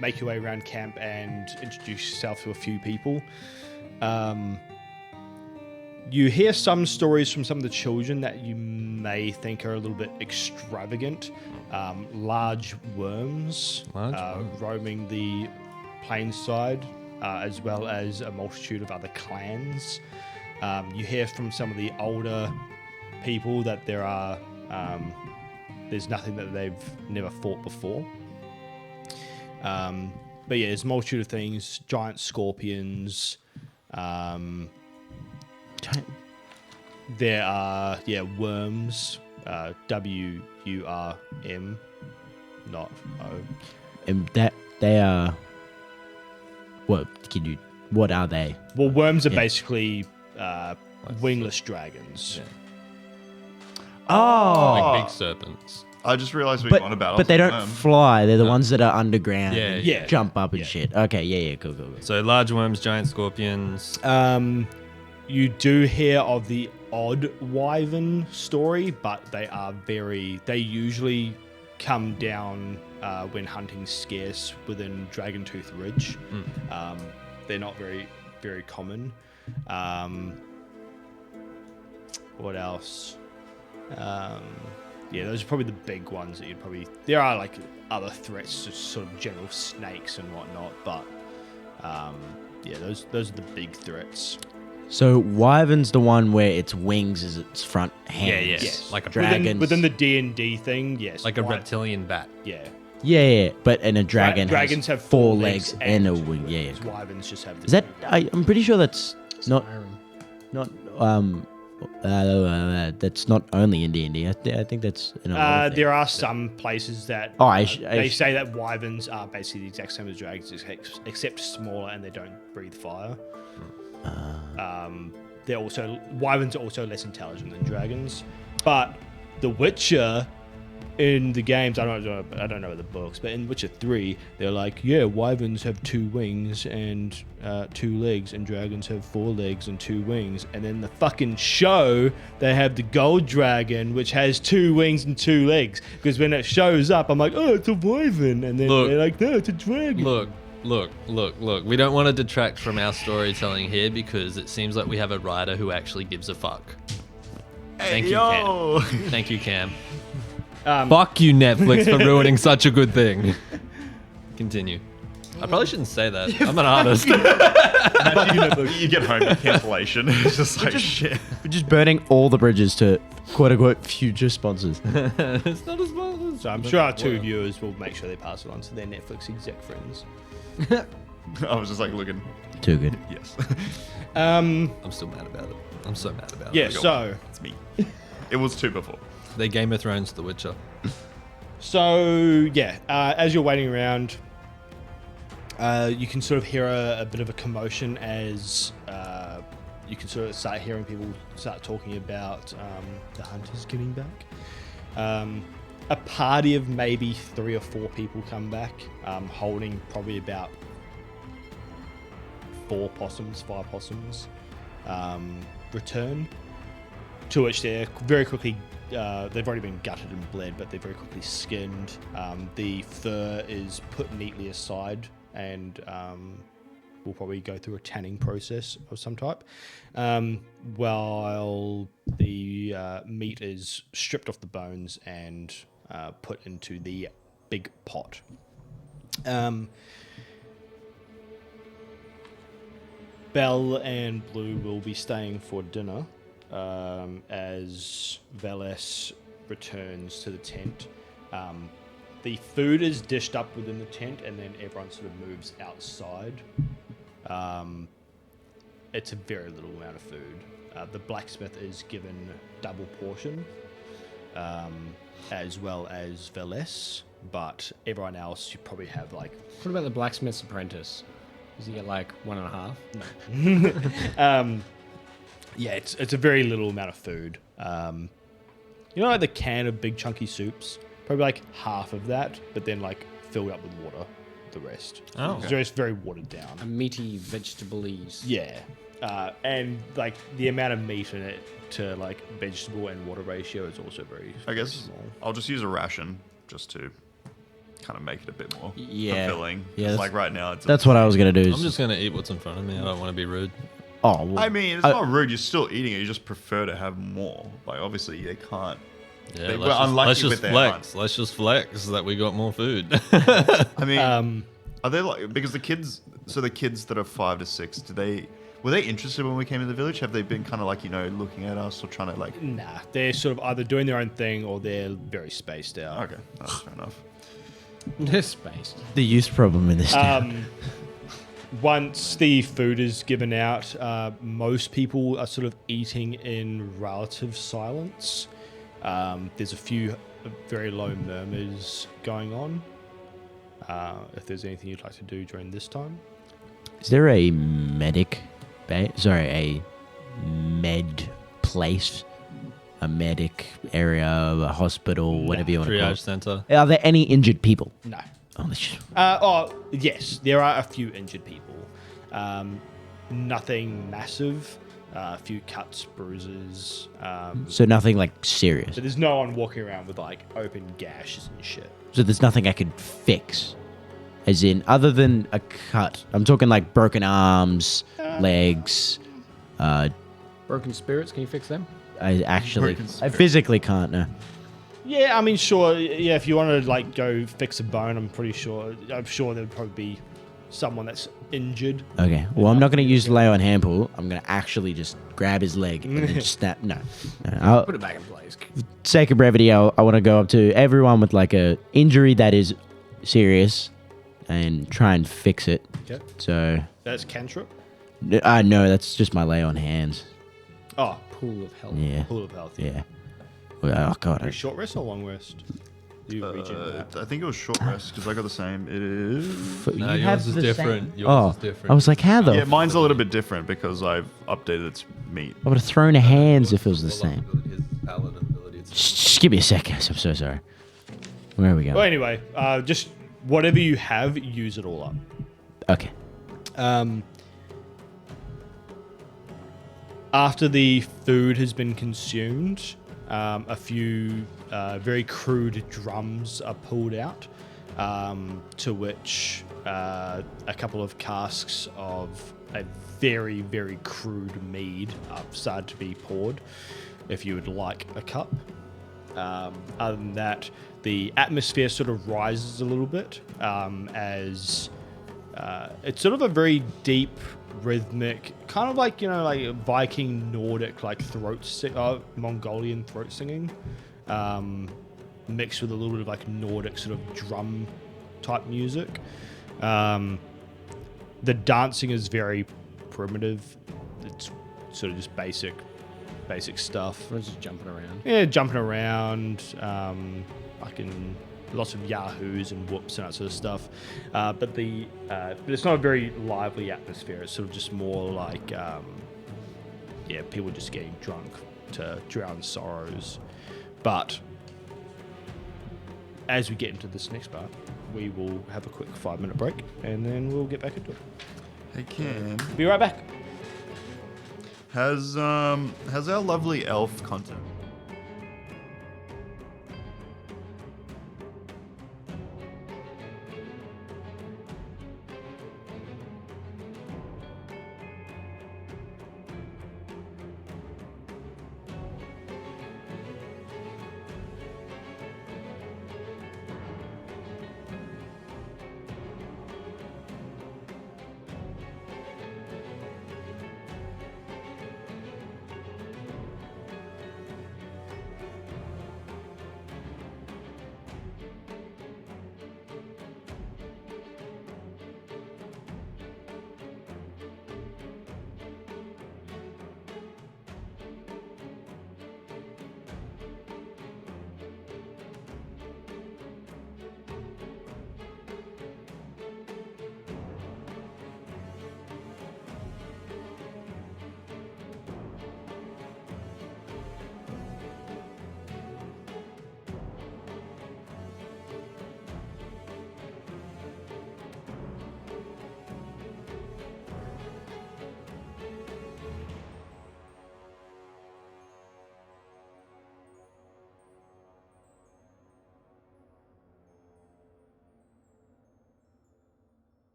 make your way around camp and introduce yourself to a few people. You hear some stories from some of the children that you may think are a little bit extravagant. Large worms roaming the plains side, as well as a multitude of other clans. You hear from some of the older people that there's nothing that they've never fought before. But yeah, there's a multitude of things, giant scorpions. There are, worms, W-U-R-M, not O. And that they are. What are they? Well, worms are basically wingless dragons. Yeah. Oh, Like big serpents. I just realized we're on about. but they don't fly. They're the ones that are underground. Yeah, and yeah. jump up and Yeah. shit. Okay, yeah, cool. So large worms, giant scorpions. You do hear of the odd wyvern story, but they usually come down when hunting's scarce within Dragontooth Ridge. They're not very, very common. What else? Those are probably the big ones that you'd probably... There are like other threats, just sort of general snakes and whatnot, but those are the big threats. So wyvern's the one where its wings is its front hands. yeah. Yes. Like a dragons. Within the D&D thing, yes. Like a reptilian bat. Yeah. Yeah, but and a dragon Dragons has have four legs and a wing. Yeah. whereas wyverns just have the... Is that? I'm pretty sure that's not Skyrim. that's not only in D&D. I think that's in a lot of things. There are some places that they say that wyverns are basically the exact same as dragons, except smaller, and they don't breathe fire. Wyverns are also less intelligent than dragons, but the Witcher in the games, I don't know the books, but in Witcher 3, they're like, wyverns have 2 wings and 2 legs, and dragons have 4 legs and 2 wings. And then the fucking show, they have the gold dragon, which has 2 wings and 2 legs. Because when it shows up, I'm like, oh, it's a wyvern, and then they're like, no, it's a dragon. Look. We don't want to detract from our storytelling here because it seems like we have a writer who actually gives a fuck. Thank you, Cam. Thank you, Cam. Fuck you, Netflix, for ruining such a good thing. Continue. I probably shouldn't say that. I'm an artist. You get home and cancellation. It's just like shit. We're just burning all the bridges to quote-unquote future sponsors. It's not as well. So I'm sure our 2 viewers will make sure they pass it on to their Netflix exec friends. I was just like looking. Too good. Yes. I'm still mad about it. I'm so mad about it. Yeah, so... It's me. It was 2 before. They Game of Thrones The Witcher. So, as you're waiting around, you can sort of hear a bit of a commotion as you can sort of start hearing people start talking about the hunters getting back. A party of maybe 3 or 4 people come back, holding probably about 5 possums, return, to which they're very quickly they've already been gutted and bled, but they're very quickly skinned. The fur is put neatly aside, and we'll probably go through a tanning process of some type, while the meat is stripped off the bones and put into the big pot. Belle and Blue will be staying for dinner as Veles returns to the tent. The food is dished up within the tent, and then everyone sort of moves outside. It's a very little amount of food. The blacksmith is given double portion, as well as Veles, but everyone else you probably have like. What about the blacksmith's apprentice? Does he get like 1.5? No. Yeah, it's a very little amount of food. You know, like the can of big chunky soups, probably like half of that, but then like filled up with water, the rest. Oh. So it's very watered down. A meaty vegetable-y. Yeah, and like the amount of meat in it to like vegetable and water ratio is also very. I guess small. I'll just use a ration just to kind of make it a bit more Yeah. fulfilling. Yeah, 'Cause, that's- like right now, it's. That's what I was gonna do. I'm just gonna eat what's in front of me. I don't want to be rude. Oh, well, I mean, it's not rude. You're still eating it. You just prefer to have more. Like obviously, they can't. Yeah, They were let's unlucky just with their flex. hunt. Let's just flex that we got more food. I mean, Um, are they like because the kids? So the kids that are 5 to 6, were they interested when we came to the village? Have they been kind of like looking at us or trying to like? Nah, they're sort of either doing their own thing or they're very spaced out. Okay, that's fair enough. This space. the youth problem in this town. Once the food is given out, most people are sort of eating in relative silence. There's a few very low murmurs going on. If there's anything you'd like to do during this time. Is there a medic a med place? A medic area, a hospital, whatever you want to call Triage it. center. Are there any injured people? No. Oh, that's just, Yes, there are a few injured people. Nothing massive. A few cuts, bruises. so nothing like serious. But there's no one walking around with like open gashes and shit. So there's nothing I could fix. As in, other than a cut. I'm talking like broken arms, legs. Broken spirits, can you fix them? I Broken spirit. physically can't, no. Yeah, I mean, sure. Yeah, if you want to like go fix a bone, I'm sure there'd probably be someone that's injured. Okay, well, I'm not going to use lay on hand pull. I'm going to actually just grab his leg and then just snap. No. I'll, Put it back in place. sake of brevity, I want to go up to everyone with like a injury that is serious and try and fix it. Okay. So, That's cantrip. no, that's just my lay on hands. Oh, Pool of health. Yeah, pool of health. yeah. Well, oh, God. Are you short rest or long rest? You regenerate that? I think it was short rest because I got the same. It is. No, You yours have is the different. same- Yours Oh, is different. I was like, how the Yeah, mine's a little bit different because I've updated its meat. I would have thrown a hands if it was the same. His paladin ability. Just give me a sec, guys. I'm so sorry. Where are we going? Well, anyway, just whatever you have, use it all up. Okay. After the food has been consumed, a few very crude drums are pulled out, to which a couple of casks of a very, very crude mead are started to be poured, if you would like a cup. Other than that, the atmosphere sort of rises a little bit as it's sort of a very deep, rhythmic, kind of like, like Viking Nordic, like Mongolian throat singing, mixed with a little bit of like Nordic sort of drum type music. The dancing is very primitive. It's sort of just basic stuff. Everyone's just jumping around. Yeah, jumping around, lots of yahoos and whoops and that sort of stuff. But it's not a very lively atmosphere. It's sort of just more like, people just getting drunk to drown sorrows. But as we get into this next part, we will have a quick 5-minute break and then we'll get back into it. Hey, Cam. Be right back. Has our lovely elf content?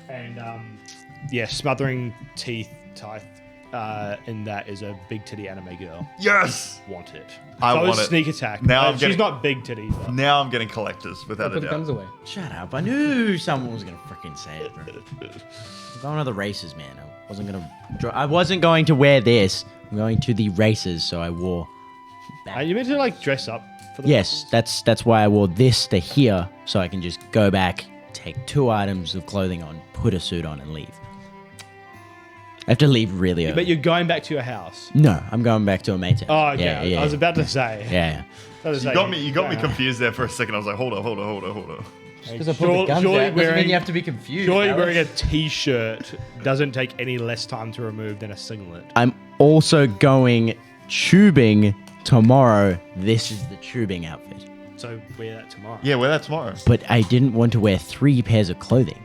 And smothering teeth in that is a big titty anime girl. Yes! Want it. I want it. Sneak attack. Now I'm She's getting- not big titty. But Now I'm getting collectors without Put a the guns doubt. away. Shut up! I knew someone was gonna freaking say it, bro. I'm going to the races, man. I wasn't going to wear this. I'm going to the races, so I wore. you meant to like dress up for the Yes, that's why I wore this to here, so I can just go back, take 2 items of clothing on, put a suit on, and leave. I have to leave really early. But you're going back to your house. No, I'm going back to a mate's house. Oh, okay. Yeah. I was about to say. Yeah. You got me confused there for a second. I was like, hold on. Because I put Surely- the guns surely out, doesn't mean wearing- you have to be confused. Surely Alex. wearing a t-shirt doesn't take any less time to remove than a singlet. I'm also going tubing tomorrow. This is the tubing outfit. So wear that tomorrow. Yeah, wear that tomorrow. But I didn't want to wear 3 pairs of clothing.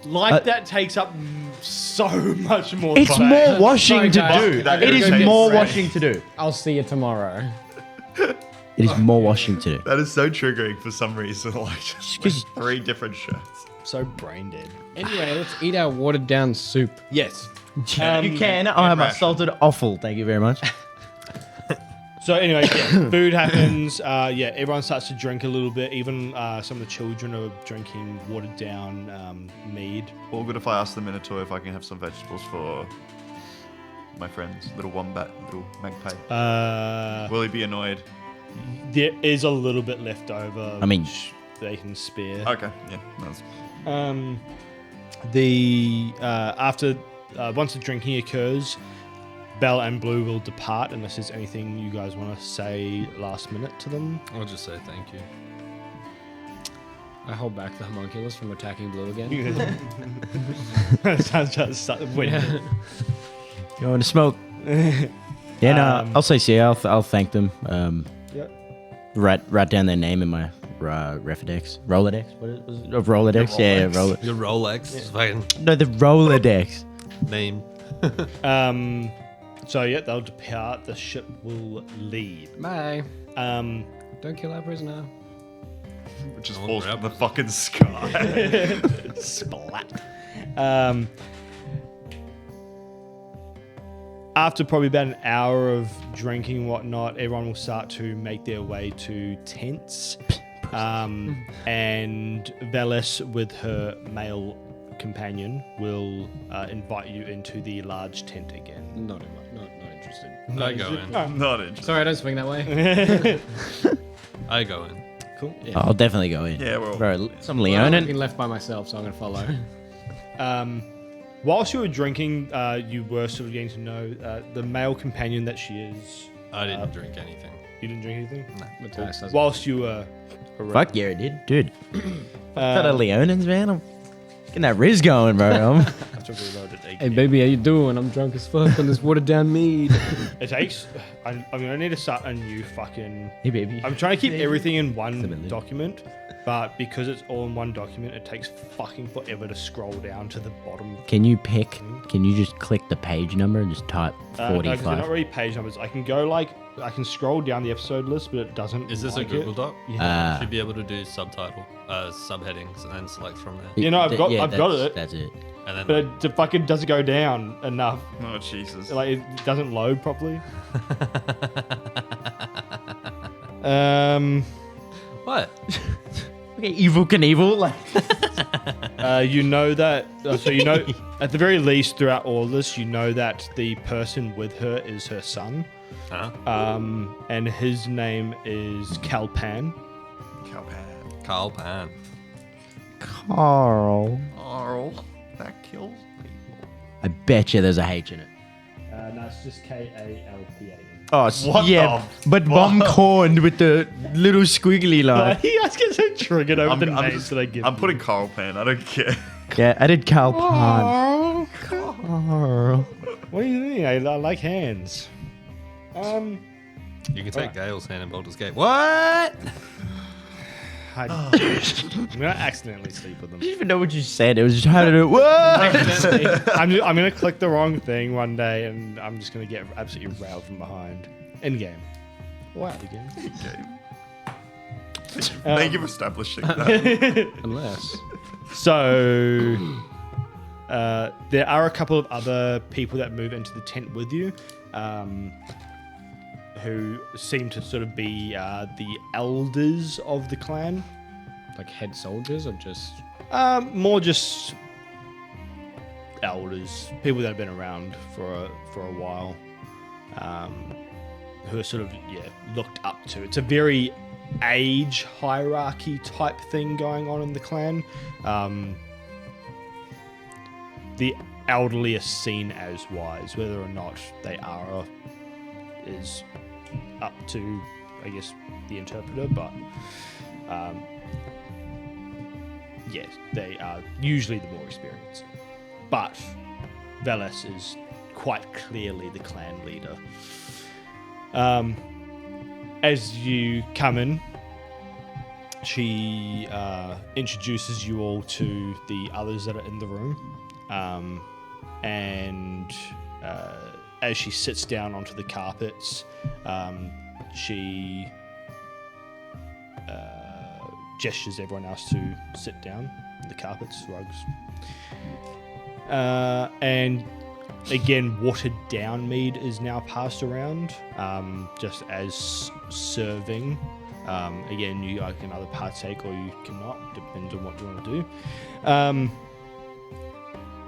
That takes up so much more It's time. more washing to guys. do. That It is irritates more me. washing to do. I'll see you tomorrow. It is more washing to do. That is so triggering for some reason. Like, just 'cause- 3 different shirts. So brain dead. Anyway, let's eat our watered down soup. Yes. You can. I'll have my ration. salted offal. Thank you very much. So anyway, food happens. Everyone starts to drink a little bit. Even some of the children are drinking watered down mead. All good if I ask the Minotaur if I can have some vegetables for my friends, little wombat, little magpie. Will he be annoyed? There is a little bit left over. I mean- which they can spare. Okay, yeah, that's After once the drinking occurs, Belle and Blue will depart unless there's anything you guys want to say last minute to them. I'll just say thank you. I hold back the homunculus from attacking Blue again. Sounds just winning. You want to smoke? Yeah, no, I'll say see. I'll thank them. Yep. Write down their name in my Rolodex. Rolodex? What was it? Rolodex? Yeah, Rolodex. Your Rolex is fucking No, the Rolodex. name. They'll depart. The ship will leave. Bye. Um, Don't kill our prisoner. which just Oh, falls crap. from the fucking sky. Splat. After probably about an hour of drinking and whatnot, everyone will start to make their way to tents. And Velis, with her male companion, will invite you into the large tent again. Not interested. I go in. Not interesting. Sorry, I don't swing that way. I go in. Cool. I'll definitely go in. Yeah, we're all- Bro, some I'm Leonin. being left by myself, so I'm gonna follow. Whilst you were drinking, you were sort of getting to know the male companion that she is. I didn't drink anything. You didn't drink anything? Matthias doesn't. Whilst you were. Fuck yeah, I did. Dude. Got a Leonins, man. I'm getting that Riz going, bro. I have to reload it again. Hey baby, how you doing? I'm drunk as fuck on this watered down mead. It takes. I'm gonna need to start a new fucking. Hey, baby. I'm trying to keep everything in one Similarly. document, but because it's all in one document, it takes fucking forever to scroll down to the bottom. Can you just click the page number and just type No, 'cause they're 45? not really page numbers. I can scroll down the episode list, but it doesn't. Is this like a Google it. Doc? Yeah. Should be able to do subheadings and then select from there. You know, I've got that's- it. That's it. And then But it fucking doesn't go down enough. Oh, Jesus. Like it doesn't load properly. what? Okay, Evil Knievel. Like, You know that. So you know, at the very least, throughout all this, you know that the person with her is her son. Huh? And his name is Kalpan. Cowpan. Carl Pan. Carl. Carl. That kills people. I bet you there's a H in it. No, it's just Kalpan. Oh, What yeah, the but bomb corned with the little squiggly line. He just gets so triggered over the names just- that I give. I'm putting Carl Pan. I don't care. Yeah, I did Carl Pan. Carl. What do you mean? I like hands. You can take Gale's hand in Baldur's Gate. What? I'm gonna accidentally sleep with them. I didn't even know what you said. It was just how to do it. What? I'm gonna click the wrong thing one day, and I'm just gonna get absolutely railed from behind. In game. Wow. Again. Okay. Thank you for establishing that. Unless So there are a couple of other people that move into the tent with you, who seem to sort of be the elders of the clan. Like head soldiers or just... More just elders, people that have been around for a while, who are sort of looked up to. It's a very age hierarchy type thing going on in the clan. The elderly are seen as wise, whether or not they are is up to, I guess, the interpreter, but yes, they are usually the more experienced. But Veles is quite clearly the clan leader. As you come in, she introduces you all to the others that are in the room. And as she sits down onto the carpets, she gestures everyone else to sit down. The carpets, rugs. And again, watered down mead is now passed around, just as serving. Again, you can either partake or you cannot, depends on what you want to do.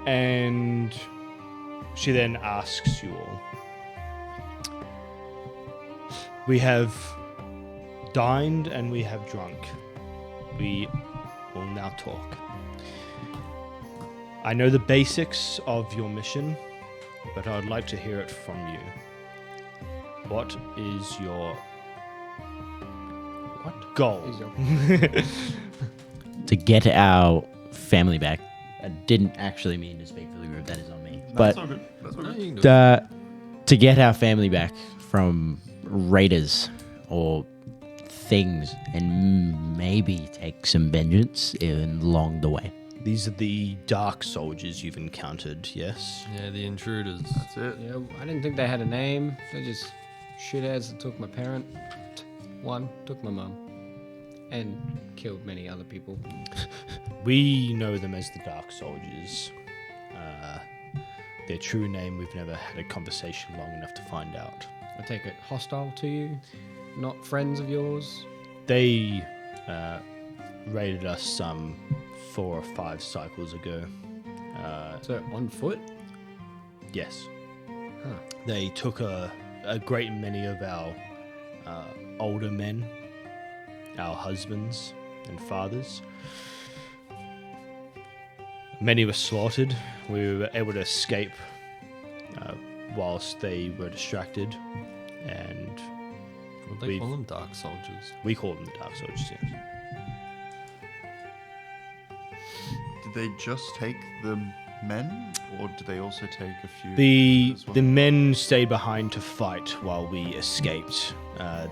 And she then asks you all, we have dined and we have drunk. We will now talk. I know the basics of your mission, but I would like to hear it from you. What is your goal? Is your... To get our family back. I didn't actually mean to speak for the group. That is on me. That's But all good. That's all No, good. you can do it. to get our family back from raiders or things, and maybe take some vengeance along the way. These are the dark soldiers you've encountered, yes? Yeah, the intruders. That's it. Yeah, I didn't think they had a name. They're just shitheads that took my parent. One took my mum. And killed many other people. We know them as the Dark Soldiers. Their true name, we've never had a conversation long enough to find out. I take it hostile to you? Not friends of yours? They raided us some 4 or 5 cycles ago. So on foot? Yes. Huh. They took a great many of our older men, our husbands and fathers. Many were slaughtered. We were able to escape whilst they were distracted, and Would they We've- call them dark soldiers? we call them the Dark Soldiers. Yes. Did they just take the men, or did they also take a few? The as well? the men stayed behind to fight while we escaped.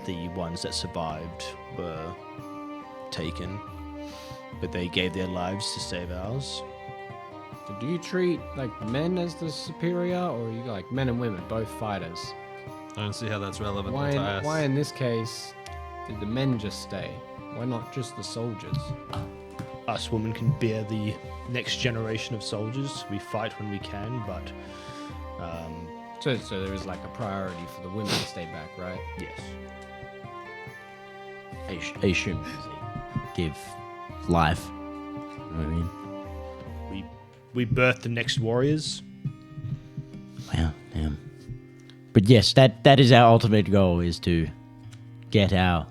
The ones that survived were taken, but they gave their lives to save ours. So do you treat like men as the superior, or are you like men and women, both fighters? I don't see how that's relevant Why to in, us. why in this case did the men just stay? Why not just the soldiers? Us women can bear the next generation of soldiers. We fight when we can, but So there is like a priority for the women to stay back, right? yes. I assume they give life. You know what I mean? We birth the next warriors. Wow, damn. But yes, that is our ultimate goal, is to get our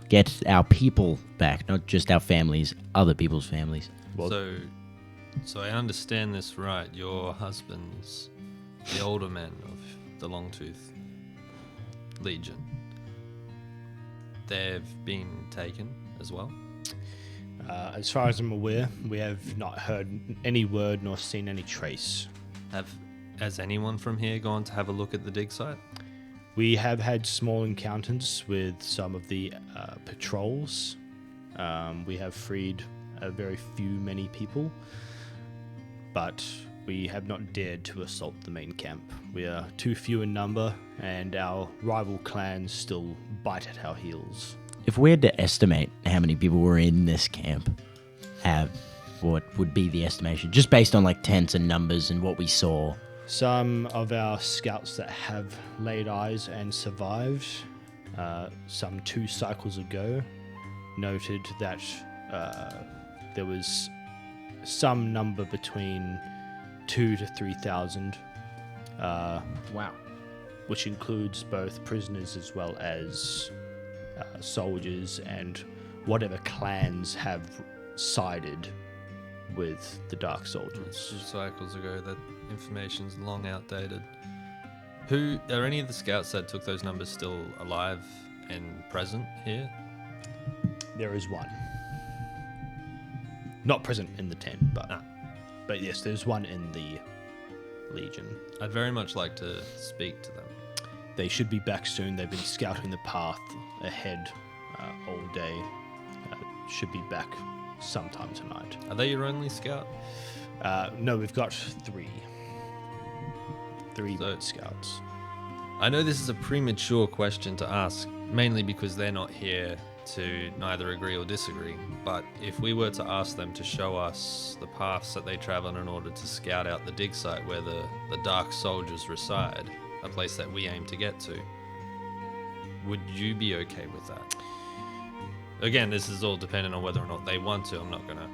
people back, not just our families, other people's families. Well, So I understand this right. Your husbands, the older men of the Longtooth Legion, they've been taken as well. as far as I'm aware, we have not heard any word nor seen any trace. Has anyone from here gone to have a look at the dig site? We have had small encounters with some of the patrols. We have freed many people, but we have not dared to assault the main camp. We are too few in number, and our rival clans still bite at our heels. If we had to estimate how many people were in this camp, what would be the estimation, just based on like tents and numbers and what we saw. Some of our scouts that have laid eyes and survived, some 2 cycles ago, noted that there was some number between 2,000 to 3,000, Wow. which includes both prisoners as well as soldiers and whatever clans have sided with the Dark Soldiers. 2 cycles ago, that information's long outdated. Who are any of the scouts that took those numbers still alive and present here? There is one. Not present in the tent, but yes, there's one in the Legion. I'd very much like to speak to them. They should be back soon. They've been scouting the path ahead all day. Should be back sometime tonight. Are they your only scout? No, we've got 3. 3 So- scouts. I know this is a premature question to ask, mainly because they're not here to neither agree or disagree, but if we were to ask them to show us the paths that they travel in order to scout out the dig site where the Dark Soldiers reside, a place that we aim to get to, would you be okay with that? Again, this is all dependent on whether or not they want to. I'm not gonna,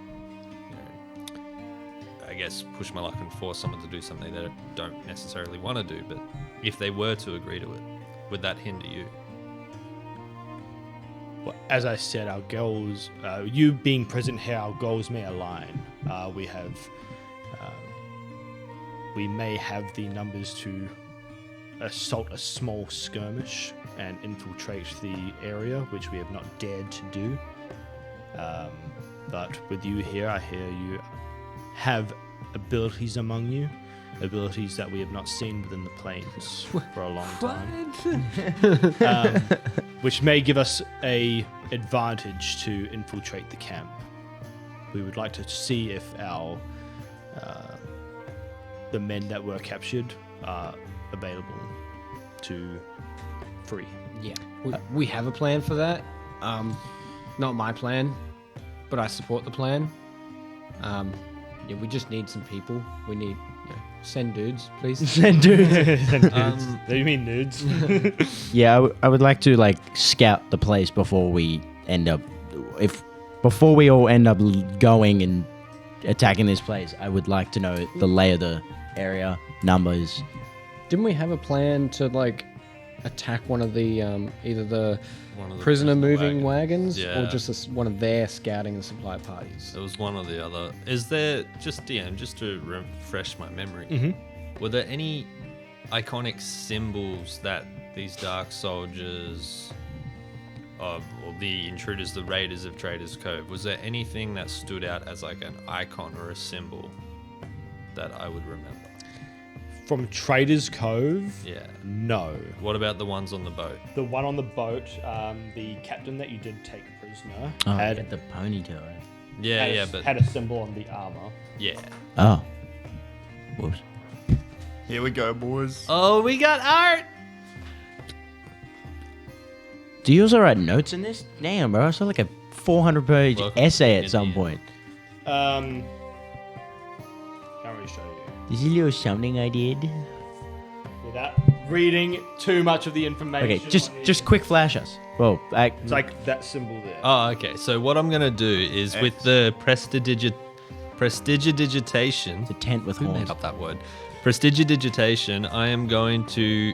I guess, push my luck and force someone to do something they don't necessarily want to do, but if they were to agree to it, would that hinder you? Well, as I said, our goals, you being present here, our goals may align. We may have the numbers to assault a small skirmish and infiltrate the area, which we have not dared to do. But with you here, I hear you have abilities among you, abilities that we have not seen within the planes for a long time. Which may give us a advantage to infiltrate the camp. We would like to see if our the men that were captured are available to free. Yeah. We have a plan for that. Not my plan, but I support the plan. Yeah, we just need some people. We need send dudes, please. Send dudes. Do you mean nudes? Yeah, I would like to like scout the place before we before we all end up going and attacking this place. I would like to know the lay of the area, numbers. Didn't we have a plan to like attack one of the either the One of the prisoner moving wagons Yeah. or just one of their scouting and supply parties? It was one or the other. Is there, just DM, just to refresh my memory, were there any iconic symbols that these Dark Soldiers, or the intruders, the raiders of Trader's Cove, was there anything that stood out as like an icon or a symbol that I would remember? From Trader's Cove? Yeah. No. What about the ones on the boat? The one on the boat, the captain that you did take prisoner, Oh, had the ponytail. Right? Yeah, had, yeah, a, but had a symbol on the armor. yeah. Oh. Whoops. Here we go, boys. Oh, we got art. Do you also write notes in this? Damn, bro. I saw like a 400-page Welcome essay to at some India. point. Can't really show you. There's a little something I did. Without reading too much of the information. Okay, just quick flash us. Well, It's like that symbol there. Oh, okay. So what I'm gonna do is with the prestidigitation. it's a tent with Who horns. made up that word? Prestidigitation. I am going to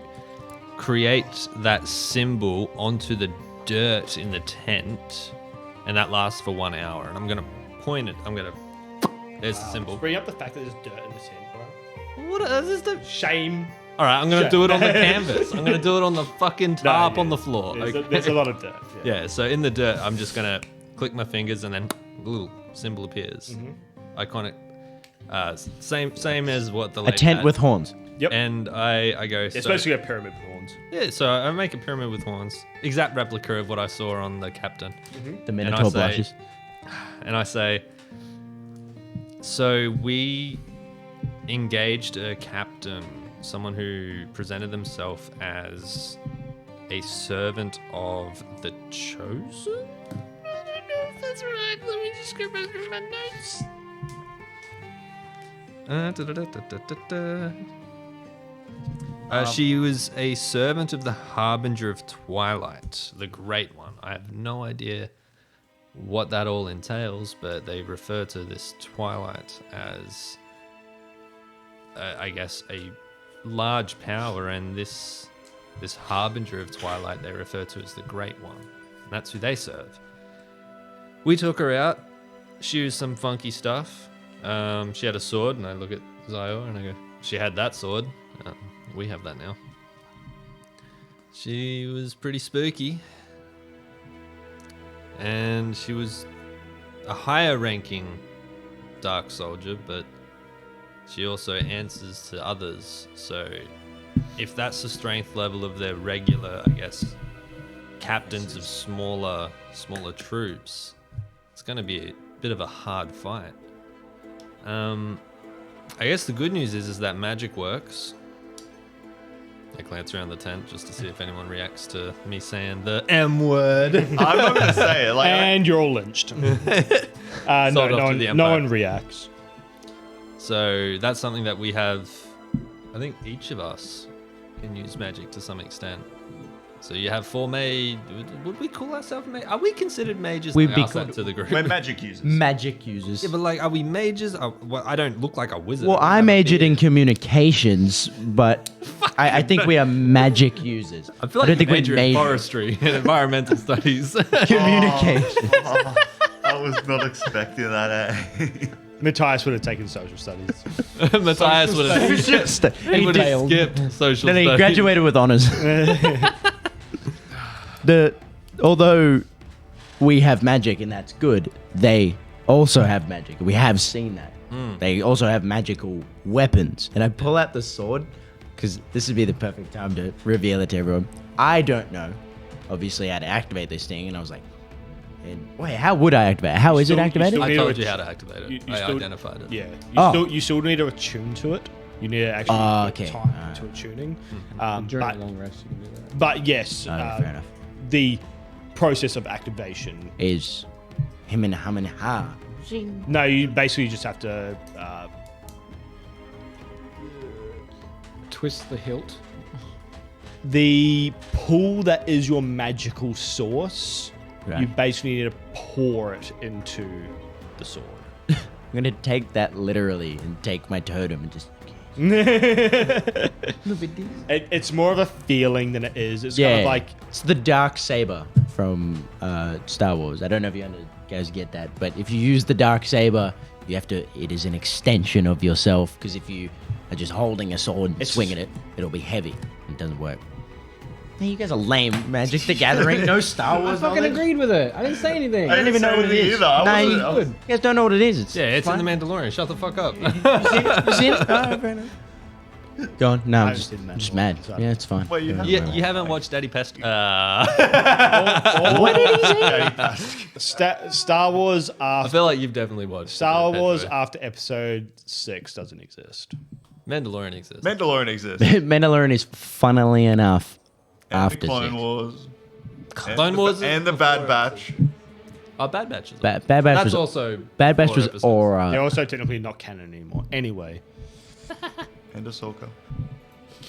create that symbol onto the dirt in the tent, and that lasts for 1 hour. And I'm gonna point it. There's the symbol. Bring up the fact that there's dirt in the tent, bro. What is this? Shame. All right, I'm gonna do it on the canvas. I'm gonna do it on the fucking tarp on the floor. There's, Okay. there's a lot of dirt. Yeah, so in the dirt, I'm just gonna click my fingers and then a little symbol appears. Iconic. Same as what the A lady tent had. with horns. Yep. And I go. It's So, basically a pyramid with horns. yeah, so I make a pyramid with horns, exact replica of what I saw on the captain. The Minotaur say- blushes. And I say, so we engaged a captain, someone who presented themselves as a servant of the Chosen? I don't know if that's right. Let me just go back through my notes. She was a servant of the Harbinger of Twilight, the Great One. I have no idea what that all entails, but they refer to this Twilight as, I guess, a large power, and this Harbinger of Twilight they refer to as the Great One. And that's who they serve. We took her out. She was some funky stuff. She had a sword, and I look at Zio and I go, she had that sword. We have that now. She was pretty spooky. And she was a higher ranking Dark Soldier, but she also answers to others. So if that's the strength level of their regular, I guess, captains of smaller troops, it's going to be a bit of a hard fight. I guess the good news is that magic works. I glance around the tent just to see if anyone reacts to me saying the M word. I'm not going to say it. Like, And you're all lynched. No one reacts. So that's something that we have. I think each of us can use magic to some extent. So you have 4 mage. Would we call ourselves mage? Are we considered mages? We'd Like, be ask that called- to the group. we're magic users. Magic users. Yeah, but like, are we mages? Well, I don't look like a wizard. Well, don't I have a majored in beard. communications, but I think we are magic users. I feel like don't you think we're major in major- forestry and environmental studies. Communication. I was not expecting that, eh? Matthias would have taken social studies. Matthias would have He skipped social Then he studies. graduated with honors. Although we have magic and that's good, they also have magic. We have seen that. They also have magical weapons. And I pull out the sword because this would be the perfect time to reveal it to everyone. I don't know, obviously, how to activate this thing, and I was like, wait, how would I activate it? How is it still- you activated? still I need told to you how to activate it. you I still- identified it. Yeah. You still need to attune to it. You need to actually okay. put time into attuning. During But, a long rest, you can do that. but yes, Fair enough. the process of activation. Is him and hum and ha. No, you basically just have to. Twist the hilt. The pool that is your magical source, Right. you basically need to pour it into the sword. I'm gonna take that literally and take my totem and just. It's more of a feeling than it is. It's Yeah, kind of like it's the dark saber from Star Wars. I don't know if you guys get that, but if you use the dark saber, you have to. It is an extension of yourself, because if you are just holding a sword and swinging it, it'll be heavy. It doesn't work. Man, you guys are lame. Magic the Gathering, no Star I Wars. fucking knowledge. agreed with it. I didn't say anything. I don't even know what it is. Either. I Nah, wasn't- you, I was- you guys don't know what it is. It's Yeah, it's fine. in The Mandalorian. Shut the fuck up. You seen it? Alright, fair enough. Go on. No, I I'm haven't just, seen I'm just Mandalorian, mad. so- Yeah, it's fine. Well, you have- You haven't watched Daddy Pest? What did he say? Star Wars I after feel like you've definitely watched Star Daddy Wars Pest, after Episode 6 doesn't exist. right? Mandalorian exists. Mandalorian exists. Mandalorian is, funnily enough, And after the Clone 6. Wars. Clone Wars is And the before Bad Batch. Oh, Bad Batch is Bad Batch That's was also Bad Batch four was episodes. They're aura. also technically not canon anymore. Anyway, And Ahsoka.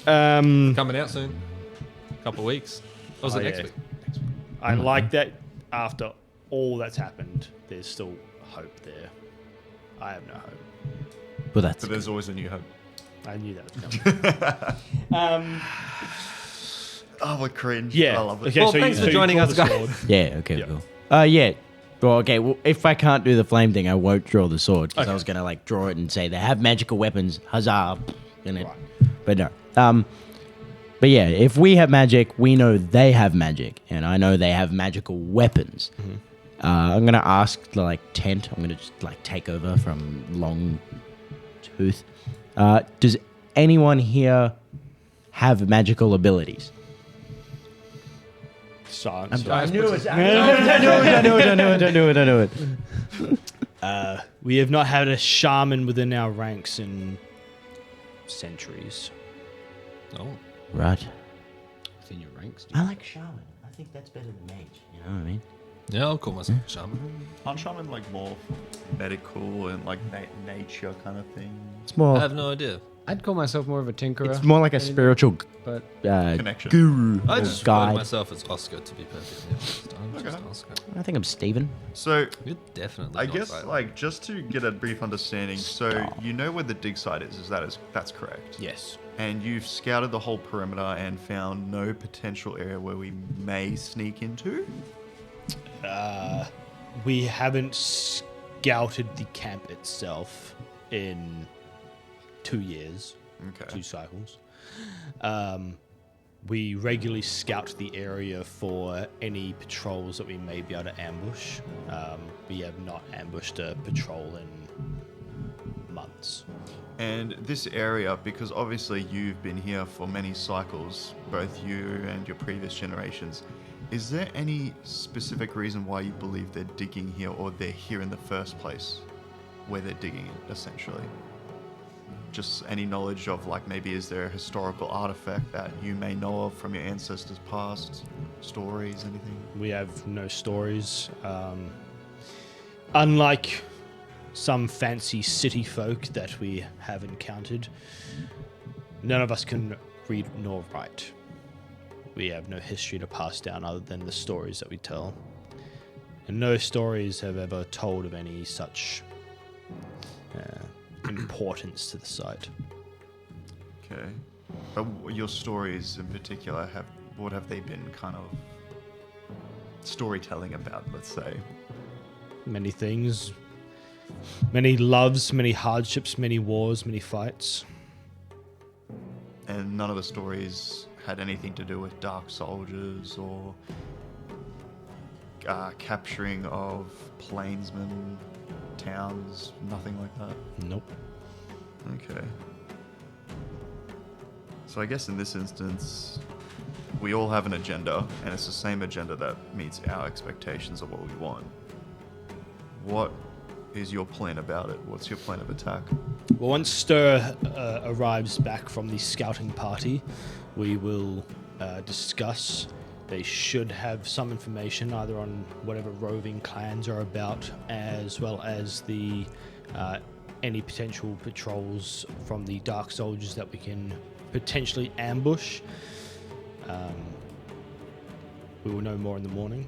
coming out soon. Couple weeks. Or was Oh, it next yeah. week? I like that after all that's happened, there's still hope there. I have no hope. Well, that's But there's always a new hope. I knew that was coming. Oh, what cringe. Yeah. I love it. Okay, Well, so thanks you, for so you joining draw us, the guys. sword. yeah. Okay, Yep. cool. Yeah. Well, okay. Well, if I can't do the flame thing, I won't draw the sword, because I Okay. was gonna like draw it and say they have magical weapons. Huzzah! And it, Right. but no. But yeah, if we have magic, we know they have magic, and I know they have magical weapons. I'm gonna ask the tent. I'm gonna just take over from Longtooth. Does anyone here have magical abilities? Silence. I knew it. I knew it. We have not had a shaman within our ranks in centuries. Oh. Right. It's in your ranks, dude. I like shaman. I think that's better than mage. You know what I mean? Yeah, I'll call myself a shaman. Aren't shaman like more medical and like nature kind of things? It's more. I have no idea. I'd call myself more of a tinkerer. It's more like a spiritual But Connection. guru. I or just refer to guide. myself as Oscar, to be perfectly honest. I'm just Oscar. I think I'm Steven. So You're definitely I not guess right. like just to get a brief understanding, so you know where the dig site is that's correct? Yes. And you've scouted the whole perimeter and found no potential area where we may sneak into? We haven't scouted the camp itself in 2 years, Okay. 2 cycles. We regularly scout the area for any patrols that we may be able to ambush. We have not ambushed a patrol in months. And this area, because obviously you've been here for many cycles, both you and your previous generations, is there any specific reason why you believe they're digging here or they're here in the first place? Where they're digging it, essentially? Just any knowledge of, like, maybe is there a historical artifact that you may know of from your ancestors' past? Stories, anything? We have no stories. Unlike some fancy city folk that we have encountered, none of us can read nor write. We have no history to pass down other than the stories that we tell. And no stories have ever told of any such importance to the site. Okay. But your stories in particular, what have they been kind of storytelling about, let's say? Many things. Many loves, many hardships, many wars, many fights. And none of the stories had anything to do with dark soldiers or capturing of plainsmen, towns, nothing like that? Nope. Okay. So I guess in this instance, we all have an agenda, and it's the same agenda that meets our expectations of what we want. What is your plan about it? What's your plan of attack? Well, once Stir arrives back from the scouting party, we will discuss. They should have some information either on whatever roving clans are about, as well as the any potential patrols from the Dark Soldiers that we can potentially ambush. We will know more in the morning.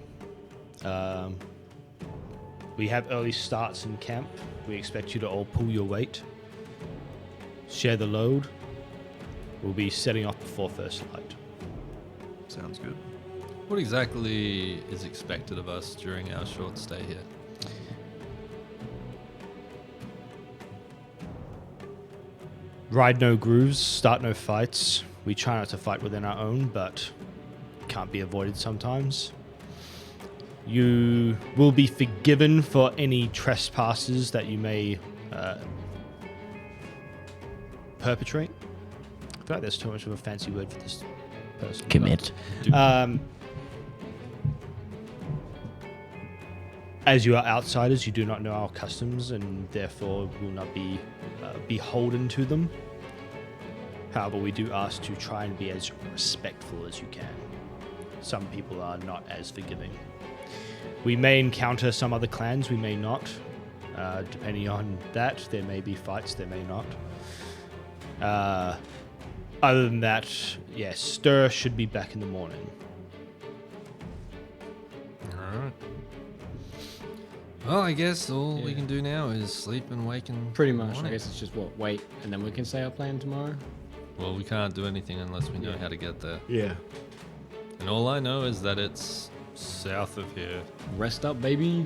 We have early starts in camp. We expect you to all pull your weight, share the load. We'll be setting off before first light. Sounds good. What exactly is expected of us during our short stay here? Ride no grooves, start no fights. We try not to fight within our own, but can't be avoided sometimes. You will be forgiven for any trespasses that you may perpetrate. I feel like there's too much of a fancy word for this person. Commit. As you are outsiders, you do not know our customs and therefore will not be beholden to them. However, we do ask to try and be as respectful as you can. Some people are not as forgiving. We may encounter some other clans, we may not. Depending on that, there may be fights, there may not. Other than that, yes, Stir should be back in the morning. Alright. Well, I guess all we can do now is sleep and wake and pretty much, I guess it's just wait, and then we can say our plan tomorrow. Well, we can't do anything unless we know how to get there. Yeah. And all I know is that it's south of here. Rest up, baby.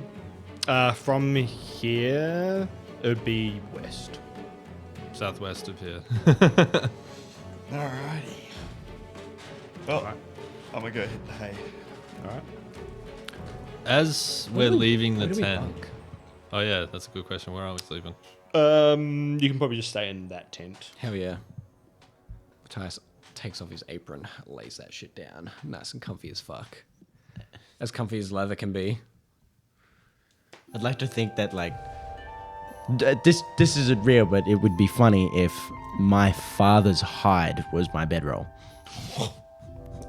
From here, it would be west. Southwest of here. Alrighty. Well, I'm gonna go hit the hay. All right. As we're leaving the Where do we tent. bunk? Oh yeah, that's a good question. Where are we sleeping? You can probably just stay in that tent. Hell yeah. Matthias takes off his apron, lays that shit down. Nice and comfy as fuck. As comfy as leather can be. I'd like to think that like this isn't real, but it would be funny if my father's hide was my bedroll.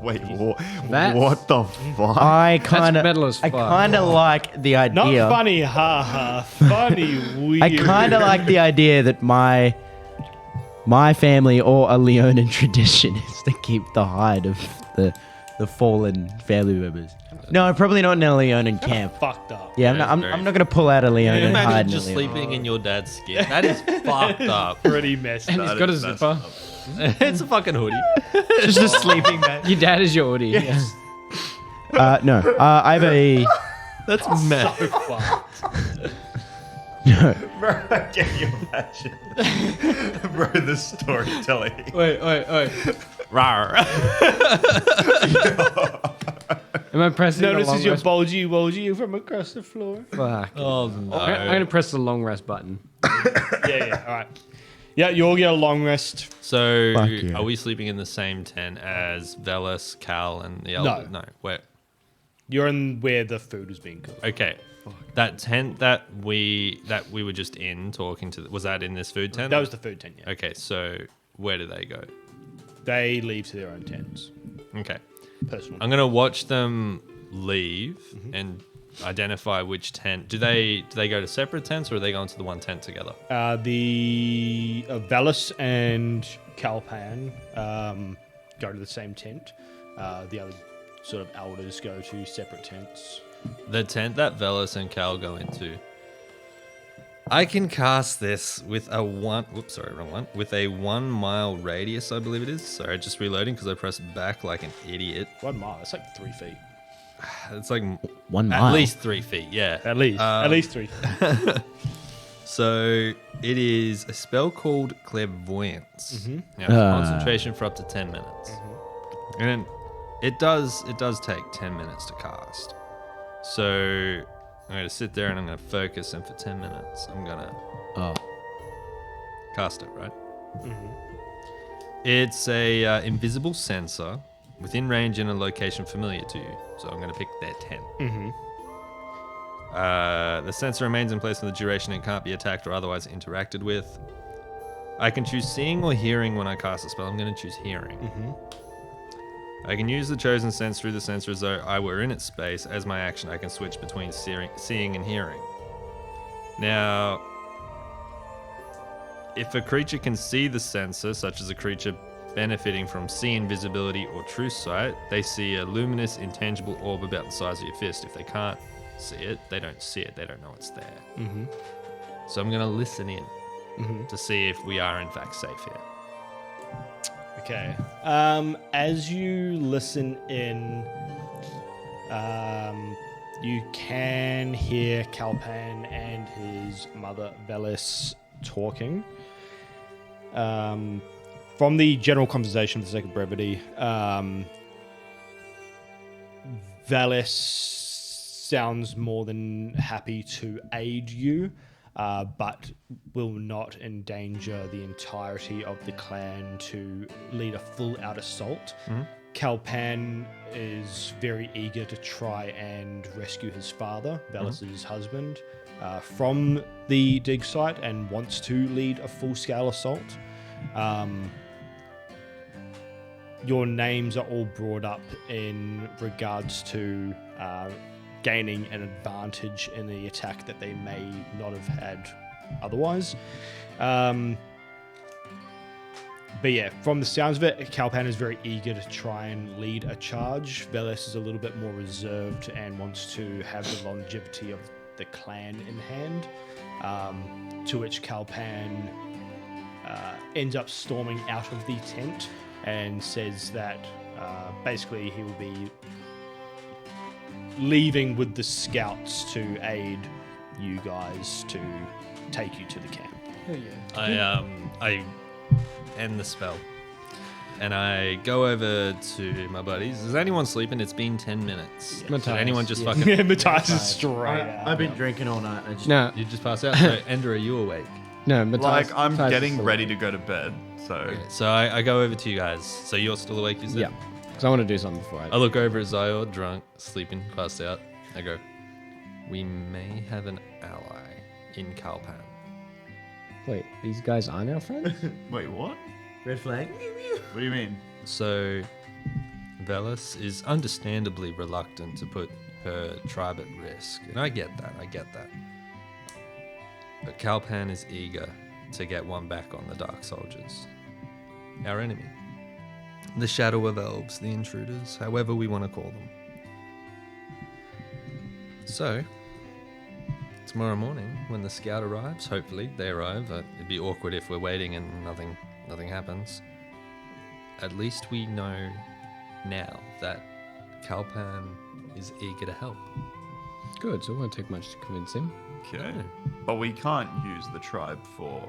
Wait, That's- what the fuck? I kind metal as of, I fuck. kind of like the idea. Not funny, haha. Funny, weird. I kind of like the idea that my my family or a Leonin tradition is to keep the hide of the fallen family members. No, probably not in a Leonin camp. Fucked up. Yeah, Yeah, I'm very- not going to pull out a Can you Leonin hide imagine in a just Leonin. sleeping in your dad's skin? That is fucked up. Pretty messed And up. he's got a That's zipper. It's a fucking hoodie. Just a sleeping bag. Your dad is your Woody. Yes. No, I have a... That's mad. So fucked. No. Bro, can you imagine? Bro, the storytelling. Wait. Rawr. Am I pressing the long Notices your rest? bulgy wolgy from across the floor. Fuck. Oh no. I'm going to press the long rest button. Yeah, all right. Yeah, you all get a long rest. So, Fuck yeah. are we sleeping in the same tent as Velas, Cal, and the elder? No. Where? You're in where the food is being cooked. Okay. That tent that we were just in talking to, was that in this food tent? That was the food tent, yeah. Okay, so where do they go? They leave to their own tents. Okay. Personal. I'm gonna watch them leave and identify which tent. Do they go to separate tents or are they going to the one tent together? The Velas and Calpan go to the same tent. The other sort of elders go to separate tents. The tent that Velas and Cal go into. I can cast this with a with a 1 mile radius, I believe it is. Sorry, just reloading because I pressed back like an idiot. 1 mile. That's like 3 feet. It's like 1 at mile. least 3 feet, yeah. At least 3 feet. So it is a spell called Clairvoyance. Now, concentration for up to 10 minutes. And it does take 10 minutes to cast. So I'm going to sit there and I'm going to focus, and for 10 minutes I'm going to Oh. cast it, right? It's a invisible sensor within range in a location familiar to you. So I'm going to pick their tent. The sensor remains in place for the duration and can't be attacked or otherwise interacted with. I can choose seeing or hearing when I cast a spell. I'm going to choose hearing. I can use the chosen sense through the sensor as though I were in its space. As my action, I can switch between seeing and hearing. Now, if a creature can see the sensor, such as a creature benefiting from see invisibility or true sight, they see a luminous, intangible orb about the size of your fist. If they can't see it, they don't see it. They don't know it's there. So I'm going to listen in to see if we are in fact safe here. Okay. As you listen in, you can hear Calpan and his mother Velis talking. From the general conversation, for the sake of brevity, Velis sounds more than happy to aid you, but will not endanger the entirety of the clan to lead a full-out assault. Calpan is very eager to try and rescue his father, Velis's husband, from the dig site and wants to lead a full-scale assault. Your names are all brought up in regards to gaining an advantage in the attack that they may not have had otherwise. But yeah, from the sounds of it, Calpan is very eager to try and lead a charge. Velis is a little bit more reserved and wants to have the longevity of the clan in hand, to which Calpan ends up storming out of the tent and says that basically he will be leaving with the scouts to aid you guys to take you to the camp. I end the spell and I go over to my buddies. Is anyone sleeping? It's been 10 minutes. Did Matthias, anyone just yeah. fucking... Matthias is straight out. I've been drinking all night. No, You just pass out? So, Ender, are you awake? no, Matthias. Like, I'm Matthias is getting still ready awake. to go to bed, so... Okay, so I go over to you guys. So you're still awake, you said? Yeah, because I want to do something before I look over at Zior, drunk, sleeping, passed out. I go, we may have an ally in Calpan. Wait, these guys aren't our friends? Wait, what? Red flag. What do you mean? So, Velis is understandably reluctant to put her tribe at risk. And I get that. But Calpan is eager to get one back on the Dark Soldiers. our enemy. The shadow of elves, the intruders, however we want to call them. So, tomorrow morning, when the scout arrives, hopefully they arrive. It'd be awkward if we're waiting and nothing happens. At least we know now that Kalpan is eager to help. Good, so it won't take much to convince him. Okay. But we can't use the tribe for.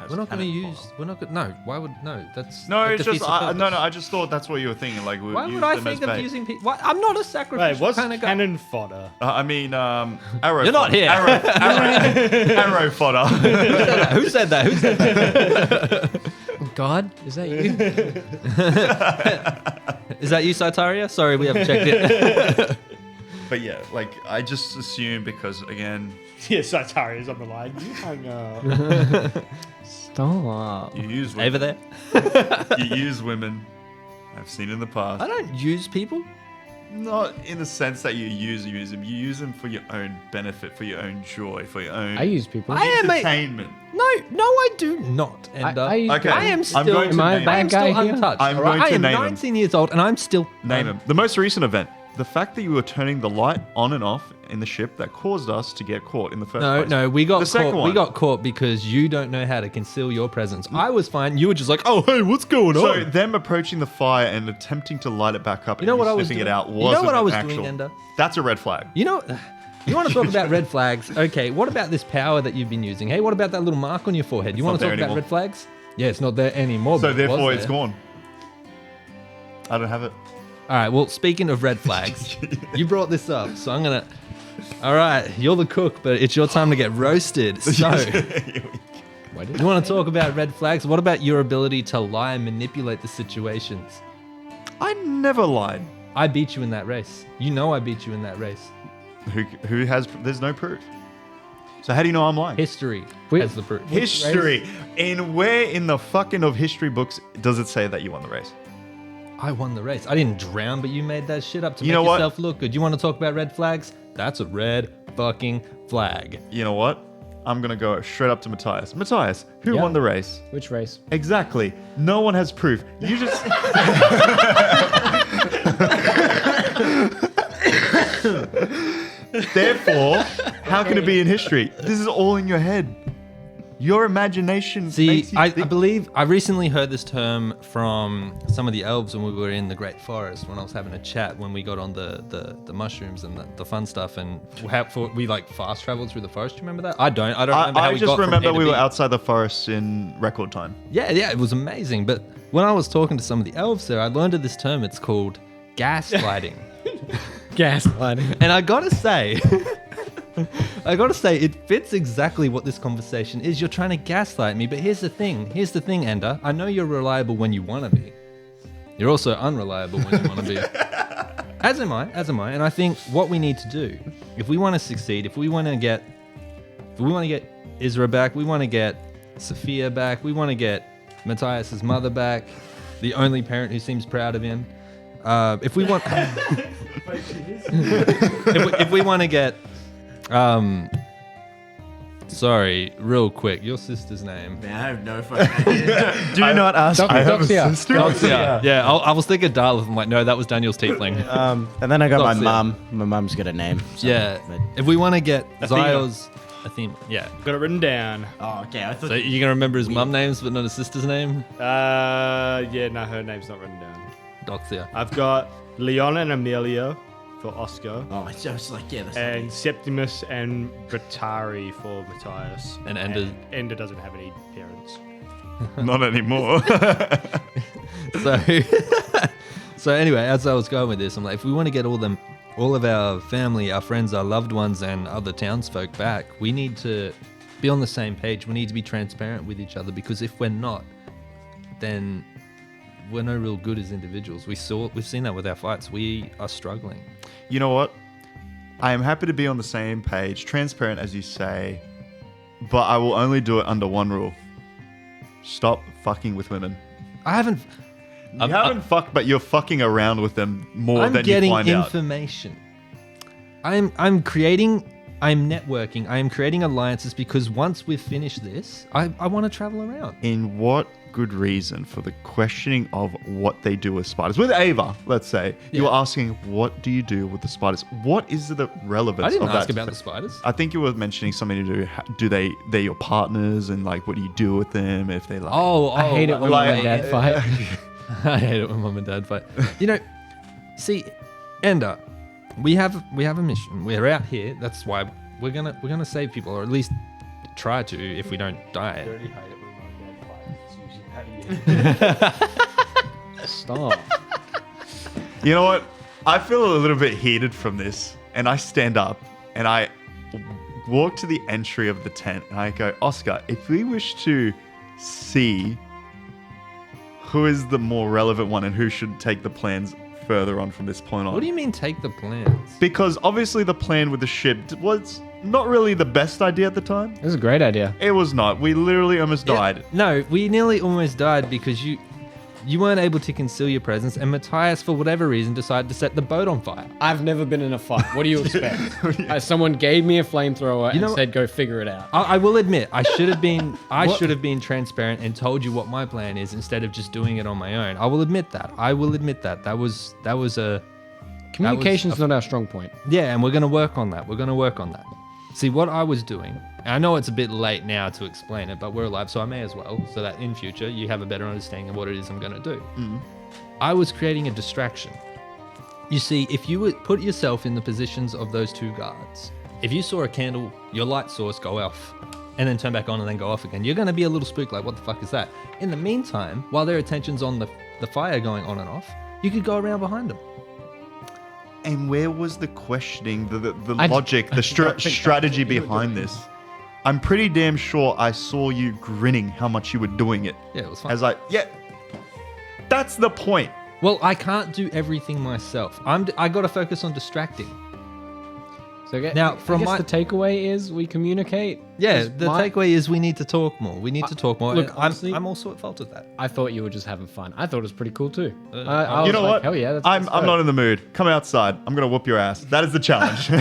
We're not going to use. We're not going. No. Why would no? That's No, that it's just defeats the no. purpose. I just thought that's what you were thinking. Like, we Why use would I them think as of bait. using people? I'm not a sacrificial Wait, what's kind of guy. cannon fodder? Arrow. You're not fodder. here. Arrow fodder. Who said that? Who said that? God, is that you? Is that you, Saitaria? Sorry, we haven't checked it. But yeah, like I just assume because again, Yeah, Saitaria's on the line. You hung up. Stop. you use Over women. there. You use women. I've seen in the past. I don't use people. Not in the sense that you use them. You use them for your own benefit, for your own joy, for your own I use people. I am a. entertainment. No, I do not. And I use Okay. I am I'm still. going to Am I a name bad I am guy still here? untouched. I'm all right? going to I am name 19 years old, and I'm still Name him. The most recent event. The fact that you were turning the light on and off in the ship that caused us to get caught in the first place. No, we got The second caught. one. We got caught because you don't know how to conceal your presence. I was fine. You were just like, oh, hey, what's going So on? them approaching the fire and attempting to light it back up You know and what I was sniffing it doing? out You know wasn't what I was an doing, actual- Ender? That's a red flag. You know, you want to talk about red flags? Okay, what about this power that you've been using? Hey, what about that little mark on your forehead? You want to not talk there about anymore. red flags? Yeah, it's not there anymore. So but it was therefore it's there. gone. I don't have it. All right, well, speaking of red flags, you brought this up, so I'm going to... All right, you're the cook, but it's your time to get roasted. So, you want to talk about red flags? What about your ability to lie and manipulate the situations? I never lied. I beat you in that race. You know I beat you in that race. Who has? There's no proof. So how do you know I'm lying? History Wait, has the proof. History. In where in the fucking of history books does it say that you won the race? I won the race. I didn't drown, but you made that shit up to You make know what? yourself look good. You want to talk about red flags? That's a red fucking flag. You know what? I'm gonna go straight up to Matthias. Matthias, who Yeah. won the race? Which race? Exactly. No one has proof. You just. Therefore, how can it be in history? This is all in your head. Your imagination. See, makes you I think- believe I recently heard this term from some of the elves when we were in the Great Forest, when I was having a chat when we got on the mushrooms and the fun stuff, and we like fast traveled through the forest. Do you remember that? I don't remember how I we just got from remember A to we B. were outside the forest in record time. Yeah, it was amazing. But when I was talking to some of the elves there, I learned of this term. It's called gaslighting. Gaslighting. And I gotta say, it fits exactly what this conversation is. You're trying to gaslight me, but here's the thing, Ender. I know you're reliable when you want to be. You're also unreliable when you want to be. As am I. And I think what we need to do, if we want to succeed, if we want to get Isra back, we want to get Sophia back, we want to get Matthias's mother back, the only parent who seems proud of him. If we want, if we want to get, sorry, real quick, your sister's name. Man, I have no fucking idea. Do not ask. I have a Doxia. sister. Yeah, I was thinking Darla. I'm like, no, that was Daniel's tiefling. And then I got my Doxia. mum. My mum's got a name. So, Yeah, but- if we want to get Athena. Zio's, Athena. Yeah. Got it written down. Oh, okay. I thought. So you're gonna remember his mum names, but not his sister's name? Yeah, no, her name's not written down. Doxia. I've got Leon and Amelia for Oscar, oh, it's just like that's and Septimus and Batari for Matthias. And Ender. Ender doesn't have any parents. Not anymore. So, so anyway, as I was going with this, I'm like, if we want to get all of our family, our friends, our loved ones, and other townsfolk back, we need to be on the same page. We need to be transparent with each other, because if we're not, then we're no real good as individuals. We've seen that with our fights. We are struggling. You know what? I am happy to be on the same page, transparent as you say, but I will only do it under one rule. Stop fucking with women. I haven't. You haven't fucked, but you're fucking around with them more I'm than getting you find out. information. I'm networking. I am creating alliances, because once we've finished this, I want to travel around. In what good reason for the questioning of what they do with spiders. With Ava, let's say, you were asking, what do you do with the spiders? What is the relevance I didn't of ask that? about the spiders. I think you were mentioning something to do they're your partners, and like, what do you do with them if they like? I hate it when like- mom and dad fight. I hate it when mum and dad fight. You know, see, Ender, we have a mission. We're out here. That's why we're gonna save people, or at least try to if we don't die. Stop. You know what? I feel a little bit heated from this, and I stand up and I walk to the entry of the tent, and I go, Oscar, if we wish to see who is the more relevant one and who should take the plans further on from this point on. What do you mean take the plans? Because obviously the plan with the ship was not really the best idea at the time. This is a great idea. It was not. We literally almost died. No, we nearly almost died because you weren't able to conceal your presence, and Matthias, for whatever reason, decided to set the boat on fire. I've never been in a fight. What do you expect? Someone gave me a flamethrower and said, "Go figure it out." I will admit, I should have been should have been transparent and told you what my plan is instead of just doing it on my own. I will admit that. That was a Communication's not our strong point. yeah, and we're gonna work on that. See, what I was doing, and I know it's a bit late now to explain it, but we're alive, so I may as well, so that in future you have a better understanding of what it is I'm gonna do. I was creating a distraction. You see, if you would put yourself in the positions of those two guards, if you saw a candle, your light source go off, and then turn back on and then go off again, you're gonna be a little spooked, like, what the fuck is that? In the meantime, while their attention's on the fire going on and off, you could go around behind them. And where was the questioning, the logic, the strategy behind this? I'm pretty damn sure I saw you grinning how much you were doing it. Yeah, it was fun. I was like, yeah, that's the point. Well, I can't do everything myself. I got to focus on distracting. So Now, I from guess my- the takeaway is we communicate. Yeah, 'Cause the takeaway is we need to talk more. We need to talk more. look, and honestly- I'm also at fault of that. I thought you were just having fun. I thought it was pretty cool too. I You was know like, what? Hell yeah, I'm let's not go. in the mood. Come outside. I'm gonna whoop your ass. That is the challenge.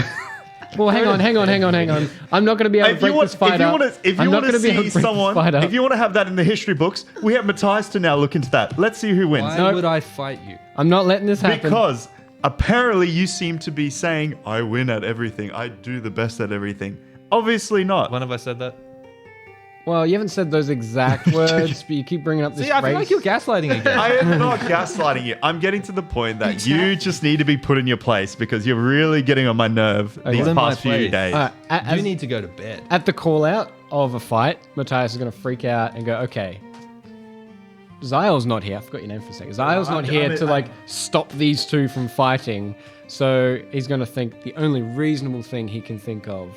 Well, hang on. I'm not going to be able to if you break want, this fight up. if you I'm not want to gonna be able see to break this someone, fight up. if you want to have that in the history books, we have Matthias to now look into that. Let's see who wins. Why would I fight you? I'm not letting this happen. Because apparently you seem to be saying, I win at everything. I do the best at everything. Obviously not. When have I said that? Well, you haven't said those exact words, but you keep bringing up this See, I feel race. like you're gaslighting again. I am not gaslighting you. I'm getting to the point that you just need to be put in your place because you're really getting on my nerve these Put in my past few place. days. All right, you need to go to bed. at the call out of a fight, Matthias is going to freak out and go, okay, Zyle's not here. I forgot your name for a second. Zyle's not here to like stop these two from fighting. So he's going to think the only reasonable thing he can think of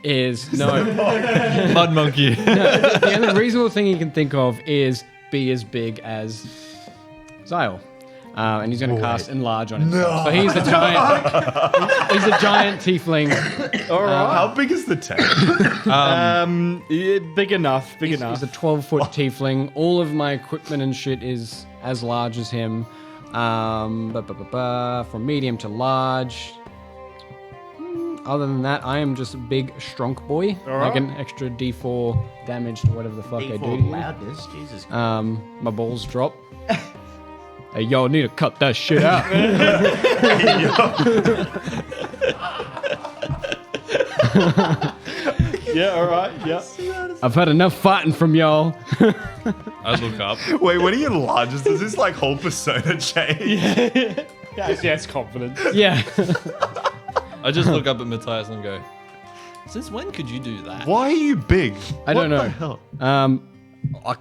is Mud monkey. the only reasonable thing he can think of is be as big as Zyle. And he's going to cast enlarge on himself. So he's a giant. He's a giant tiefling. All right. How big is the tent? Yeah, big enough. Big He's enough. a 12-foot tiefling. All of my equipment and shit is as large as him. From medium to large. Other than that, I am just a big, strong boy. Like an extra D4 damage to whatever the fuck I do. to you. loudness, Jesus. My balls drop. Hey, y'all need to cut that shit out. Yeah, all right. Yeah. I've had enough fighting from y'all. I look up. Wait, what are your largest? Does this like whole persona change? Yes, confidence. Yeah. I just look up at Matthias and go, since when could you do that? Why are you big? I don't What know. the hell?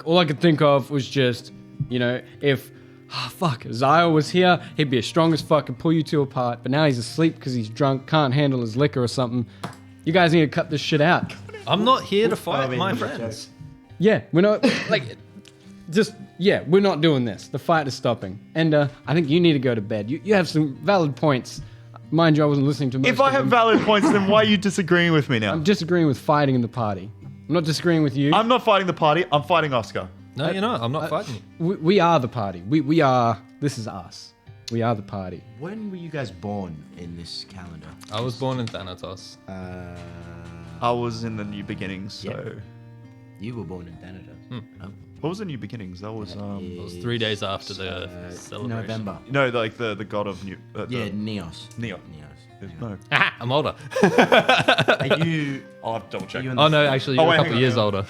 All I could think of was just, if Zyle was here, he'd be as strong as fuck and pull you two apart. But now he's asleep because he's drunk, can't handle his liquor or something. You guys need to cut this shit out. I'm not here to fight my friends. Yeah, we're not we're not doing this. The fight is stopping. And I think you need to go to bed. You have some valid points. Mind you, I wasn't listening to most If I of have them. valid points, then why are you disagreeing with me now? I'm disagreeing with fighting in the party. I'm not disagreeing with you. I'm not fighting the party. I'm fighting Oscar. No, you're not. I'm not fighting you. We are the party. We are. This is us. We are the party. When were you guys born in this calendar? I was born in Thanatos. I was in the New Beginnings, so. You were born in Canada. Oh. What was the New Beginnings? That was It was 3 days after the celebration. November. no, like the god of new. Yeah, Neos. Neo. Neos. No. Aha, I'm older. Are you? I'll have to double check. Are you in Oh the no, fir- actually, Oh, you're wait, a couple hang on, years hang on. older.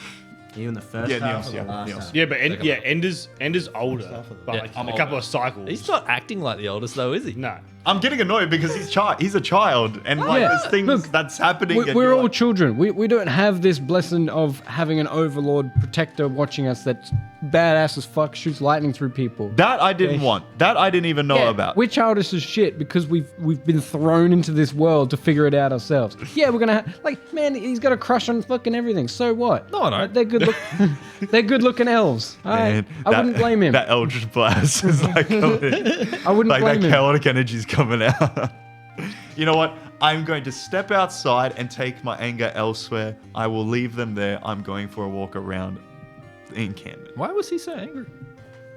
Are you in the first Yeah, half Neos, or the yeah, last Neos. half? Yeah, but Second Ender's older, but Yeah. like I'm a couple of cycles. He's not acting like the oldest though, is he? No. I'm getting annoyed because he's a child, and like Yeah, there's things look, that's happening. and We're you're all like, children. We don't have this blessing of having an overlord protector watching us that's badass as fuck, shoots lightning through people. that I didn't Yeah. want. That I didn't even know Yeah, about. We're childish as shit because we've been thrown into this world to figure it out ourselves. Yeah, we're gonna like, man, he's got a crush on fucking everything. So what? No, I don't. Like, they're good. They're good looking elves. Man, I wouldn't blame him. That Eldritch Blast is like coming. I wouldn't Like blame that him. chaotic energy's coming out. You know what? I'm going to step outside and take my anger elsewhere. I will leave them there. I'm going for a walk around the encampment. Why was he so angry?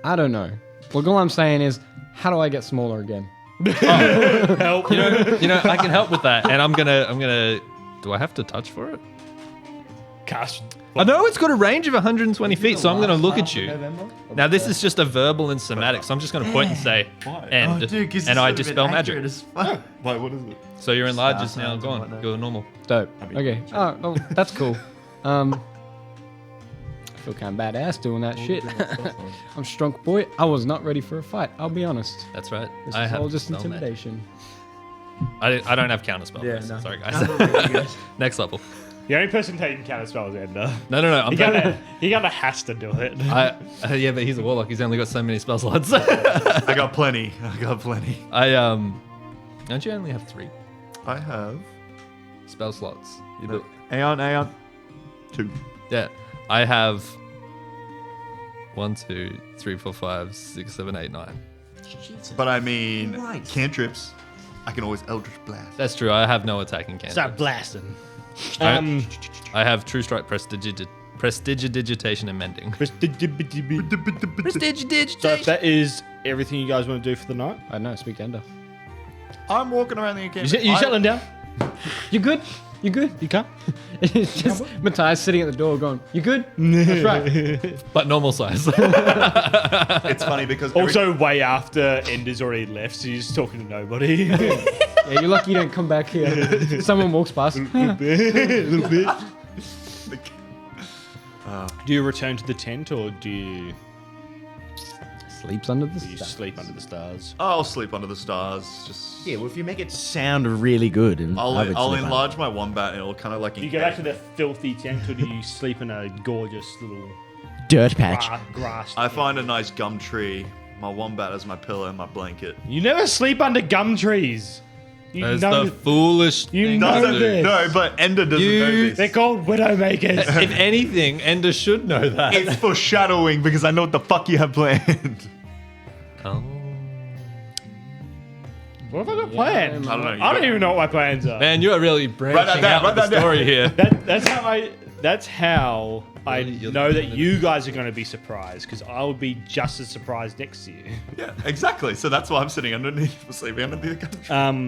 I don't know. Well, all I'm saying is, how do I get smaller again? Help. You know, I can help with that, and I'm gonna. Do I have to touch for it? Cast. I know it's got a range of 120 feet, so I'm gonna look at you. Now this is just a verbal and somatic, so I'm just gonna point and say, end, and I dispel magic. Wait, what is it? So your enlarge is Sounds now and gone. whatnot. You're normal. Dope. mean, Okay. Oh, well, that's cool. I feel kind of badass doing that shit. I'm strong boy. I was not ready for a fight. I'll be honest. That's right. This I is have all just spell magic. intimidation. I don't have counterspell. Yeah, please. no. Sorry Nothing guys. for you guys. Next level. The only person taking counter spells is Ender. No. I'm He kinda has to do it. yeah, but he's a warlock. He's only got so many spell slots. I got plenty. Don't you only have 3 I have. spell slots? You do- Aeon. 2. Yeah, I have 1, 2, 3, 4, 5, 6, 7, 8, 9. Jesus. But I mean, Right. cantrips. I can always Eldritch Blast. That's true. I have no attacking cantrip. Start blasting. I have True Strike, Prestidigitation, and Mending. So if that is everything you guys want to do for the night, I don't know. Speak to Ender. I'm walking around the encampment. you settling down? You good? You good? You can't. It's just Matthias sitting at the door going, you good? That's right. But normal size. It's funny because Also, way after Ender's already left, so you're just talking to nobody. Yeah, you're lucky you don't come back here. Someone walks past. A little bit. Do you return to the tent or do you Sleeps under the stars? Sleep under the stars? I'll sleep under the stars. Just Yeah, well, if you make it sound really good, and I'll I would sleep enlarge my wombat and it'll kind of like. Do you go back to the filthy tent or do you sleep in a gorgeous little under dirt patch. grass? I find a nice gum tree. My wombat as my pillow and my blanket. You never sleep under gum trees. You That's know the foolish you thing know to that. do. this. No, but Ender doesn't know You- this. They're called widowmakers. If anything, Ender should know that. It's foreshadowing because I know what the fuck you have planned. Oh. What have I got planned? I don't know. I don't even know what my plans are. Man, you are really branching down, out write with the that down. story here. That's how I You're know that looking at- you guys are going to be surprised because I would be just as surprised next to you. Yeah, exactly. So that's why I'm sitting underneath, sleeping under the gum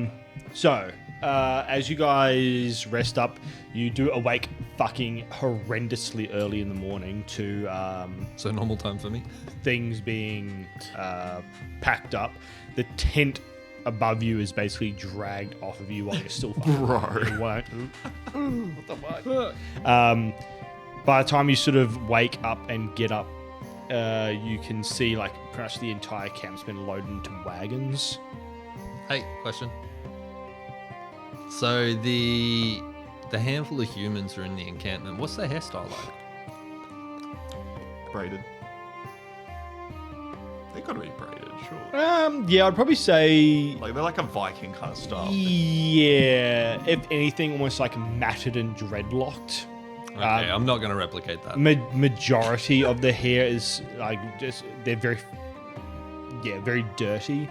tree. So, as you guys rest up, you do awake fucking horrendously early in the morning to So normal time for me. things being packed up. The tent above you is basically dragged off of you while you're still fucking what the fuck? By the time you sort of wake up and get up, you can see like pretty much the entire camp's been loaded into wagons. Hey, question. So the handful of humans who are in the encampment, what's their hairstyle like? Braided. They gotta be braided, sure. Yeah, I'd probably say Like they're like a Viking kind of style. yeah, if anything, almost like matted and dreadlocked. Okay, I'm not going to replicate that. Majority of the hair is like just they're very dirty.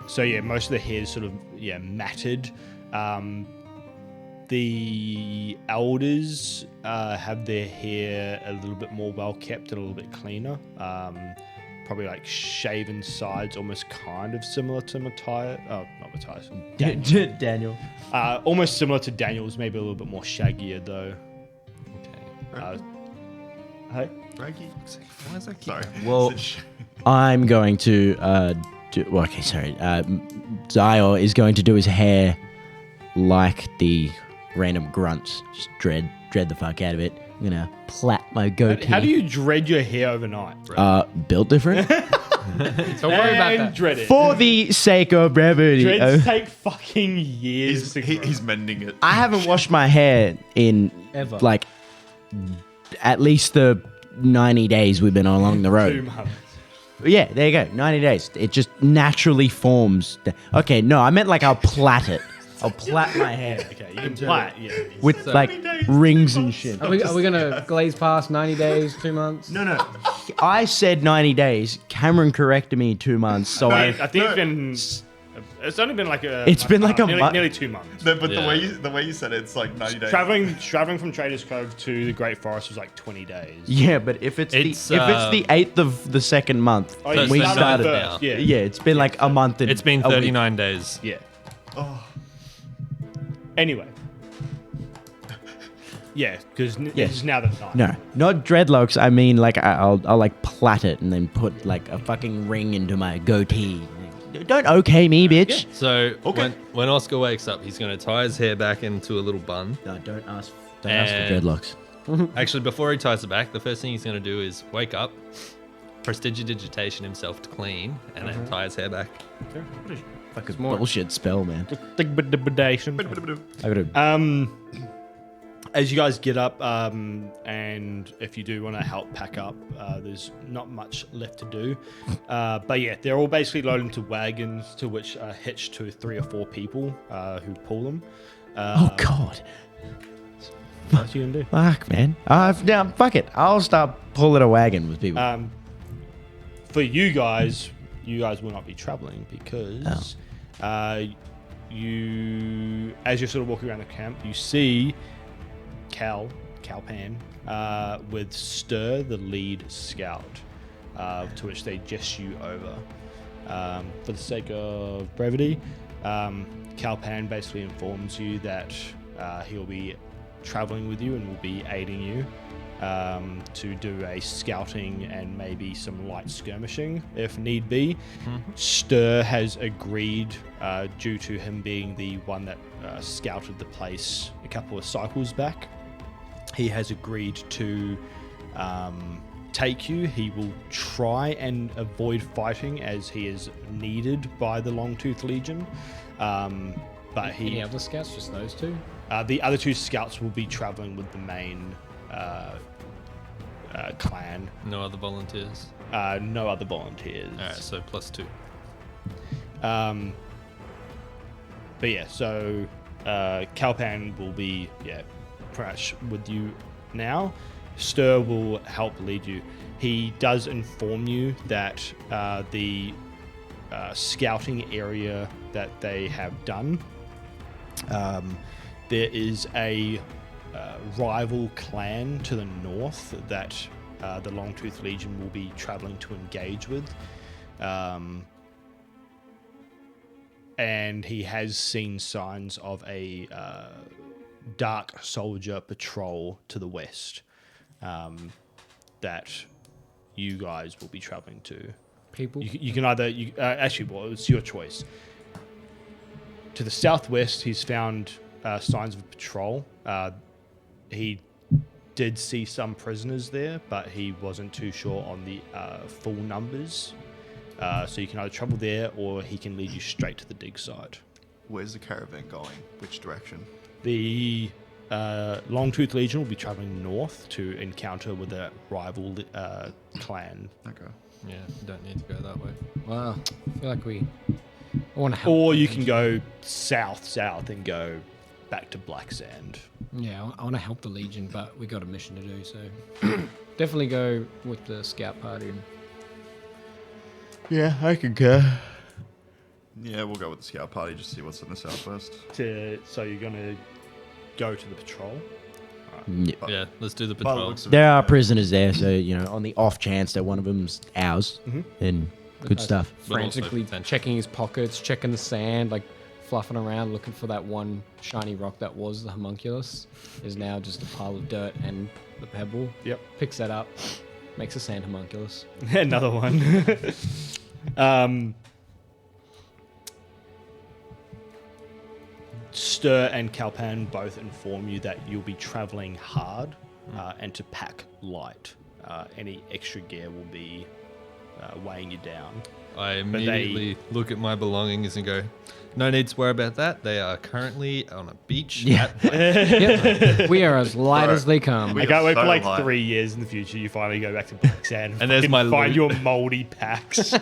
So yeah, most of the hair is sort of matted. The elders have their hair a little bit more well kept and a little bit cleaner. Probably like shaven sides, almost kind of similar to Matthias. Oh, not Matthias. Daniel. Almost similar to Daniel's, maybe a little bit more shaggier though. Okay. Hey. Frankie? Why is that Sorry. Well, I'm going to Zio is going to do his hair like the random grunts. Just dread the fuck out of it. I'm gonna plait my goatee. How do you dread your hair overnight? built different? Don't worry about And that. dread it. For the sake of brevity. Dreads take fucking years to grow. He's mending it. I haven't washed my hair in Ever. like at least the 90 days we've been along the 2 road. months. Yeah, there you go. 90 days. It just naturally forms. Okay, no, I meant like I'll plait it. I'll plait my hair Okay, you can plait, yeah. with like rings and shit. Are we gonna glaze past 90 days, 2 months? No. I said 90 days. Cameron corrected me 2 months. So I think it's been. It's only been like a. It's been like a nearly, month. nearly 2 months. No, but Yeah. the way you said it, it's like 90 days. Traveling from Traders Cove to the Great Forest was like 20 days. yeah, but if it's It's, the 8th of the second month, Oh, you we started started. now. Yeah. Yeah, it's been like a month. And It's been a week. 39 days. Yeah. Oh, Anyway. Yeah, because Yes. it's now the night. No, not dreadlocks. I mean, like I'll like plait it and then put like a fucking ring into my goatee. Don't okay me, bitch. So Okay. when Oscar wakes up, he's going to tie his hair back into a little bun. No, don't ask for dreadlocks. Actually, before he ties it back, the first thing he's going to do is wake up, prestidigitation himself to clean, and then tie his hair back. Fucking bullshit spell, man. Degradation. I gotta. As you guys get up, and if you do want to help pack up, there's not much left to do. But yeah, they're all basically loaded into wagons to which are hitched to 3 or 4 people who pull them. Oh God. What you gonna do? Fuck, man. Now, fuck it. I'll start pulling a wagon with people. For you guys will not be traveling because you, as you're sort of walking around the camp, you see Calpan, with Stir, the lead scout, to which they gesture you over. For the sake of brevity, Calpan basically informs you that he'll be traveling with you and will be aiding you to do a scouting and maybe some light skirmishing if need be. Stir has agreed, due to him being the one that scouted the place a couple of cycles back. He has agreed to take you. He will try and avoid fighting as he is needed by the Longtooth Legion. But Any other scouts? Just those two? the other 2 scouts will be traveling with the main clan. No other volunteers. No other volunteers. All right, so +2. But yeah, so Calpan will be pretty much with you now. Stir will help lead you. He does inform you that the scouting area that they have done, there is a rival clan to the north that the Longtooth Legion will be traveling to engage with. And he has seen signs of a dark soldier patrol to the west that you guys will be traveling to. People? You can either... actually, well, it's your choice. To the southwest, he's found signs of a patrol. He did see some prisoners there, but he wasn't too sure on the full numbers. So you can either travel there or he can lead you straight to the dig site. where's the caravan going? Which direction? The Longtooth Legion will be traveling north to encounter with a rival clan. Okay. Yeah, you don't need to go that way. Wow. I feel like I want to help. Or you can go south and go back to Black Sand. Yeah, I want to help the Legion, but we got a mission to do, so definitely go with the scout party. Yeah, I concur. Yeah, we'll go with the scout party, just see what's in the southwest. So you're going to go to the patrol. Yeah, let's do the By the patrol. looks of There it, are yeah. prisoners there, so on the off chance that one of them's ours, then good stuff. But also Frantically potential. checking his pockets, checking the sand, like fluffing around looking for that one shiny rock that was the homunculus is now just a pile of dirt and the pebble. Yep. Picks that up, makes a sand homunculus. Another one. Stir and Kalpan both inform you that you'll be traveling hard and to pack light. Any extra gear will be weighing you down. I immediately look at my belongings and go, no need to worry about that. They are currently on a beach. Yeah. We are as light Bro, as they come. we- I can't wait for so like light. 3 years in the future. You finally go back to Black Sand And there's fucking my find loot. your moldy packs.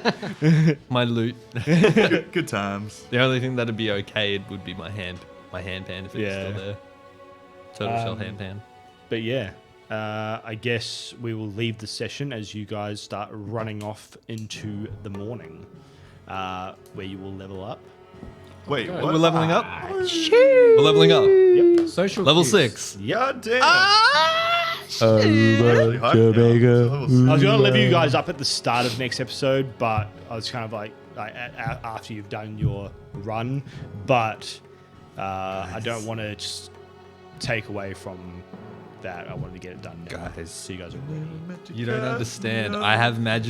My loot. Good times. The only thing that'd be okay would be my handpan if it's Yeah. still there. Turtle shell handpan. But yeah, I guess we will leave the session as you guys start running off into the morning, where you will level up. Wait, We're what? leveling up. We're leveling up. Yep. Social Level cues. 6. God damn. Over Hype Jamaica. now. I was going to level you guys up at the start of next episode, but I was kind of like after you've done your run. But I don't want to just take away from that. I wanted to get it done now. Guys. So you guys are ready. You don't understand. I have magic